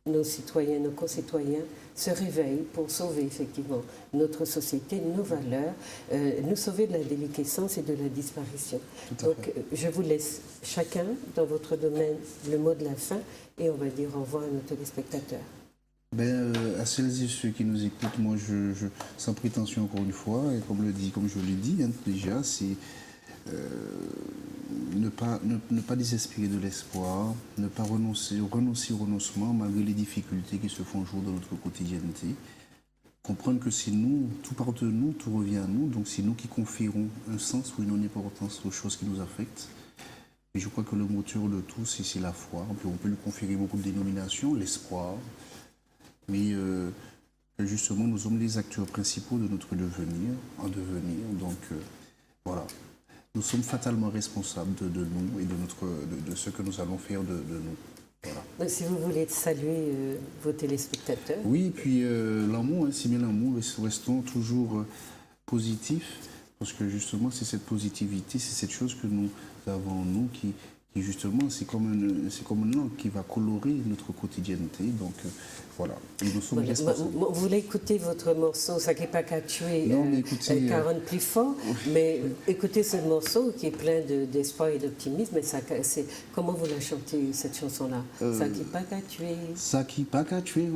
nos citoyens, nos concitoyens se réveillent pour sauver effectivement notre société, nos valeurs, nous sauver de la déliquescence et de la disparition. Donc je vous laisse chacun dans votre domaine le mot de la fin et on va dire au revoir à nos téléspectateurs.
À celles et ceux qui nous écoutent, moi sans prétention encore une fois, et comme je l'ai dit déjà, c'est ne pas désespérer de l'espoir, ne pas renoncer au renoncement malgré les difficultés qui se font jour dans notre quotidienneté. Comprendre que c'est nous, tout part de nous, tout revient à nous, donc c'est nous qui conférons un sens ou une importance aux choses qui nous affectent. Et je crois que le moteur de tout, c'est la foi. On peut lui conférer beaucoup de dénominations, l'espoir, mais justement, nous sommes les acteurs principaux de notre devenir, donc voilà. Nous sommes fatalement responsables de nous et de ce que nous allons faire de nous. Voilà.
Donc, si vous voulez saluer vos téléspectateurs.
Oui, et puis l'amour, si bien l'amour, restons toujours positifs, Parce que justement, c'est cette positivité, c'est cette chose que nous avons en nous qui justement, c'est comme une langue qui va colorer notre quotidienneté. Donc, voilà. Et nous sommes responsables.
Vous voulez écouter votre morceau, ça qui n'est pas qu'à tuer Caronne plus fort, mais écoutez ce morceau qui est plein d'espoir et d'optimisme. Comment vous la chantez, cette chanson-là? Ça qui n'est pas qu'à tuer.
Ça qui n'est pas qu'à tuer,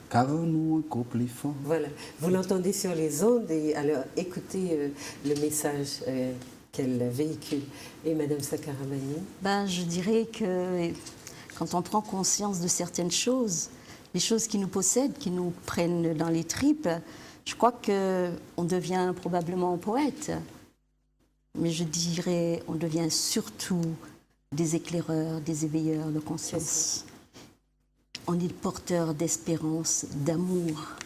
Caronne nous encore plus fort.
Voilà. Vous l'entendez sur les ondes, et alors écoutez le message qu'elle véhicule. Et Madame Sakaramani?
Je dirais que quand on prend conscience de certaines choses, les choses qui nous possèdent, qui nous prennent dans les tripes, je crois qu'on devient probablement poète. Mais je dirais, on devient surtout des éclaireurs, des éveilleurs de conscience. On est porteur d'espérance, d'amour.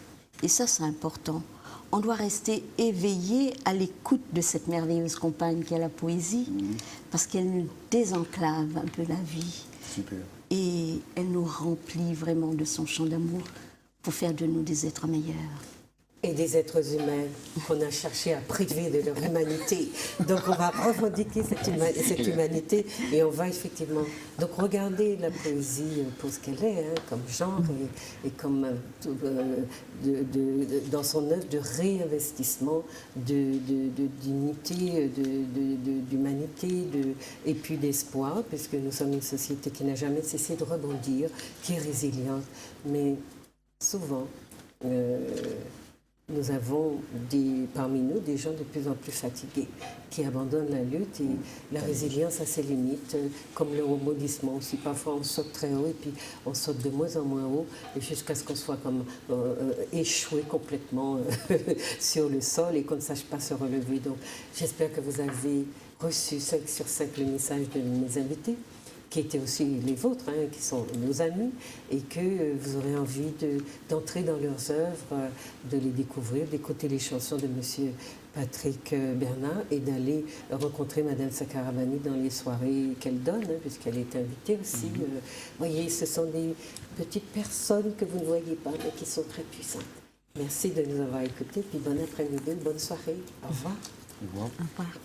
Et ça, c'est important. On doit rester éveillé à l'écoute de cette merveilleuse compagne qu'est la poésie, parce qu'elle nous désenclave un peu la vie.
Super.
Et elle nous remplit vraiment de son chant d'amour pour faire de nous des êtres meilleurs.
Et des êtres humains qu'on a cherché à priver de leur humanité. Donc on va revendiquer cette humanité et on va effectivement donc regarder la poésie pour ce qu'elle est, comme genre et comme dans son œuvre de réinvestissement, de dignité, d'humanité et puis d'espoir, puisque nous sommes une société qui n'a jamais cessé de rebondir, qui est résiliente. Mais souvent, nous avons parmi nous des gens de plus en plus fatigués qui abandonnent la lutte, et la résilience a ses limites, comme le rebondissement aussi. Parfois on saute très haut et puis on saute de moins en moins haut et jusqu'à ce qu'on soit comme échoué complètement sur le sol et qu'on ne sache pas se relever. Donc j'espère que vous avez reçu 5 sur 5 le message de mes invités, qui étaient aussi les vôtres, qui sont nos amis, et que vous aurez envie d'entrer dans leurs œuvres, de les découvrir, d'écouter les chansons de M. Patrick Bernard et d'aller rencontrer Mme Sakaramani dans les soirées qu'elle donne, puisqu'elle est invitée aussi. Vous voyez, ce sont des petites personnes que vous ne voyez pas, mais qui sont très puissantes. Merci de nous avoir écoutés, puis bon après-midi, bonne soirée. Au revoir.
Au revoir.
Au revoir.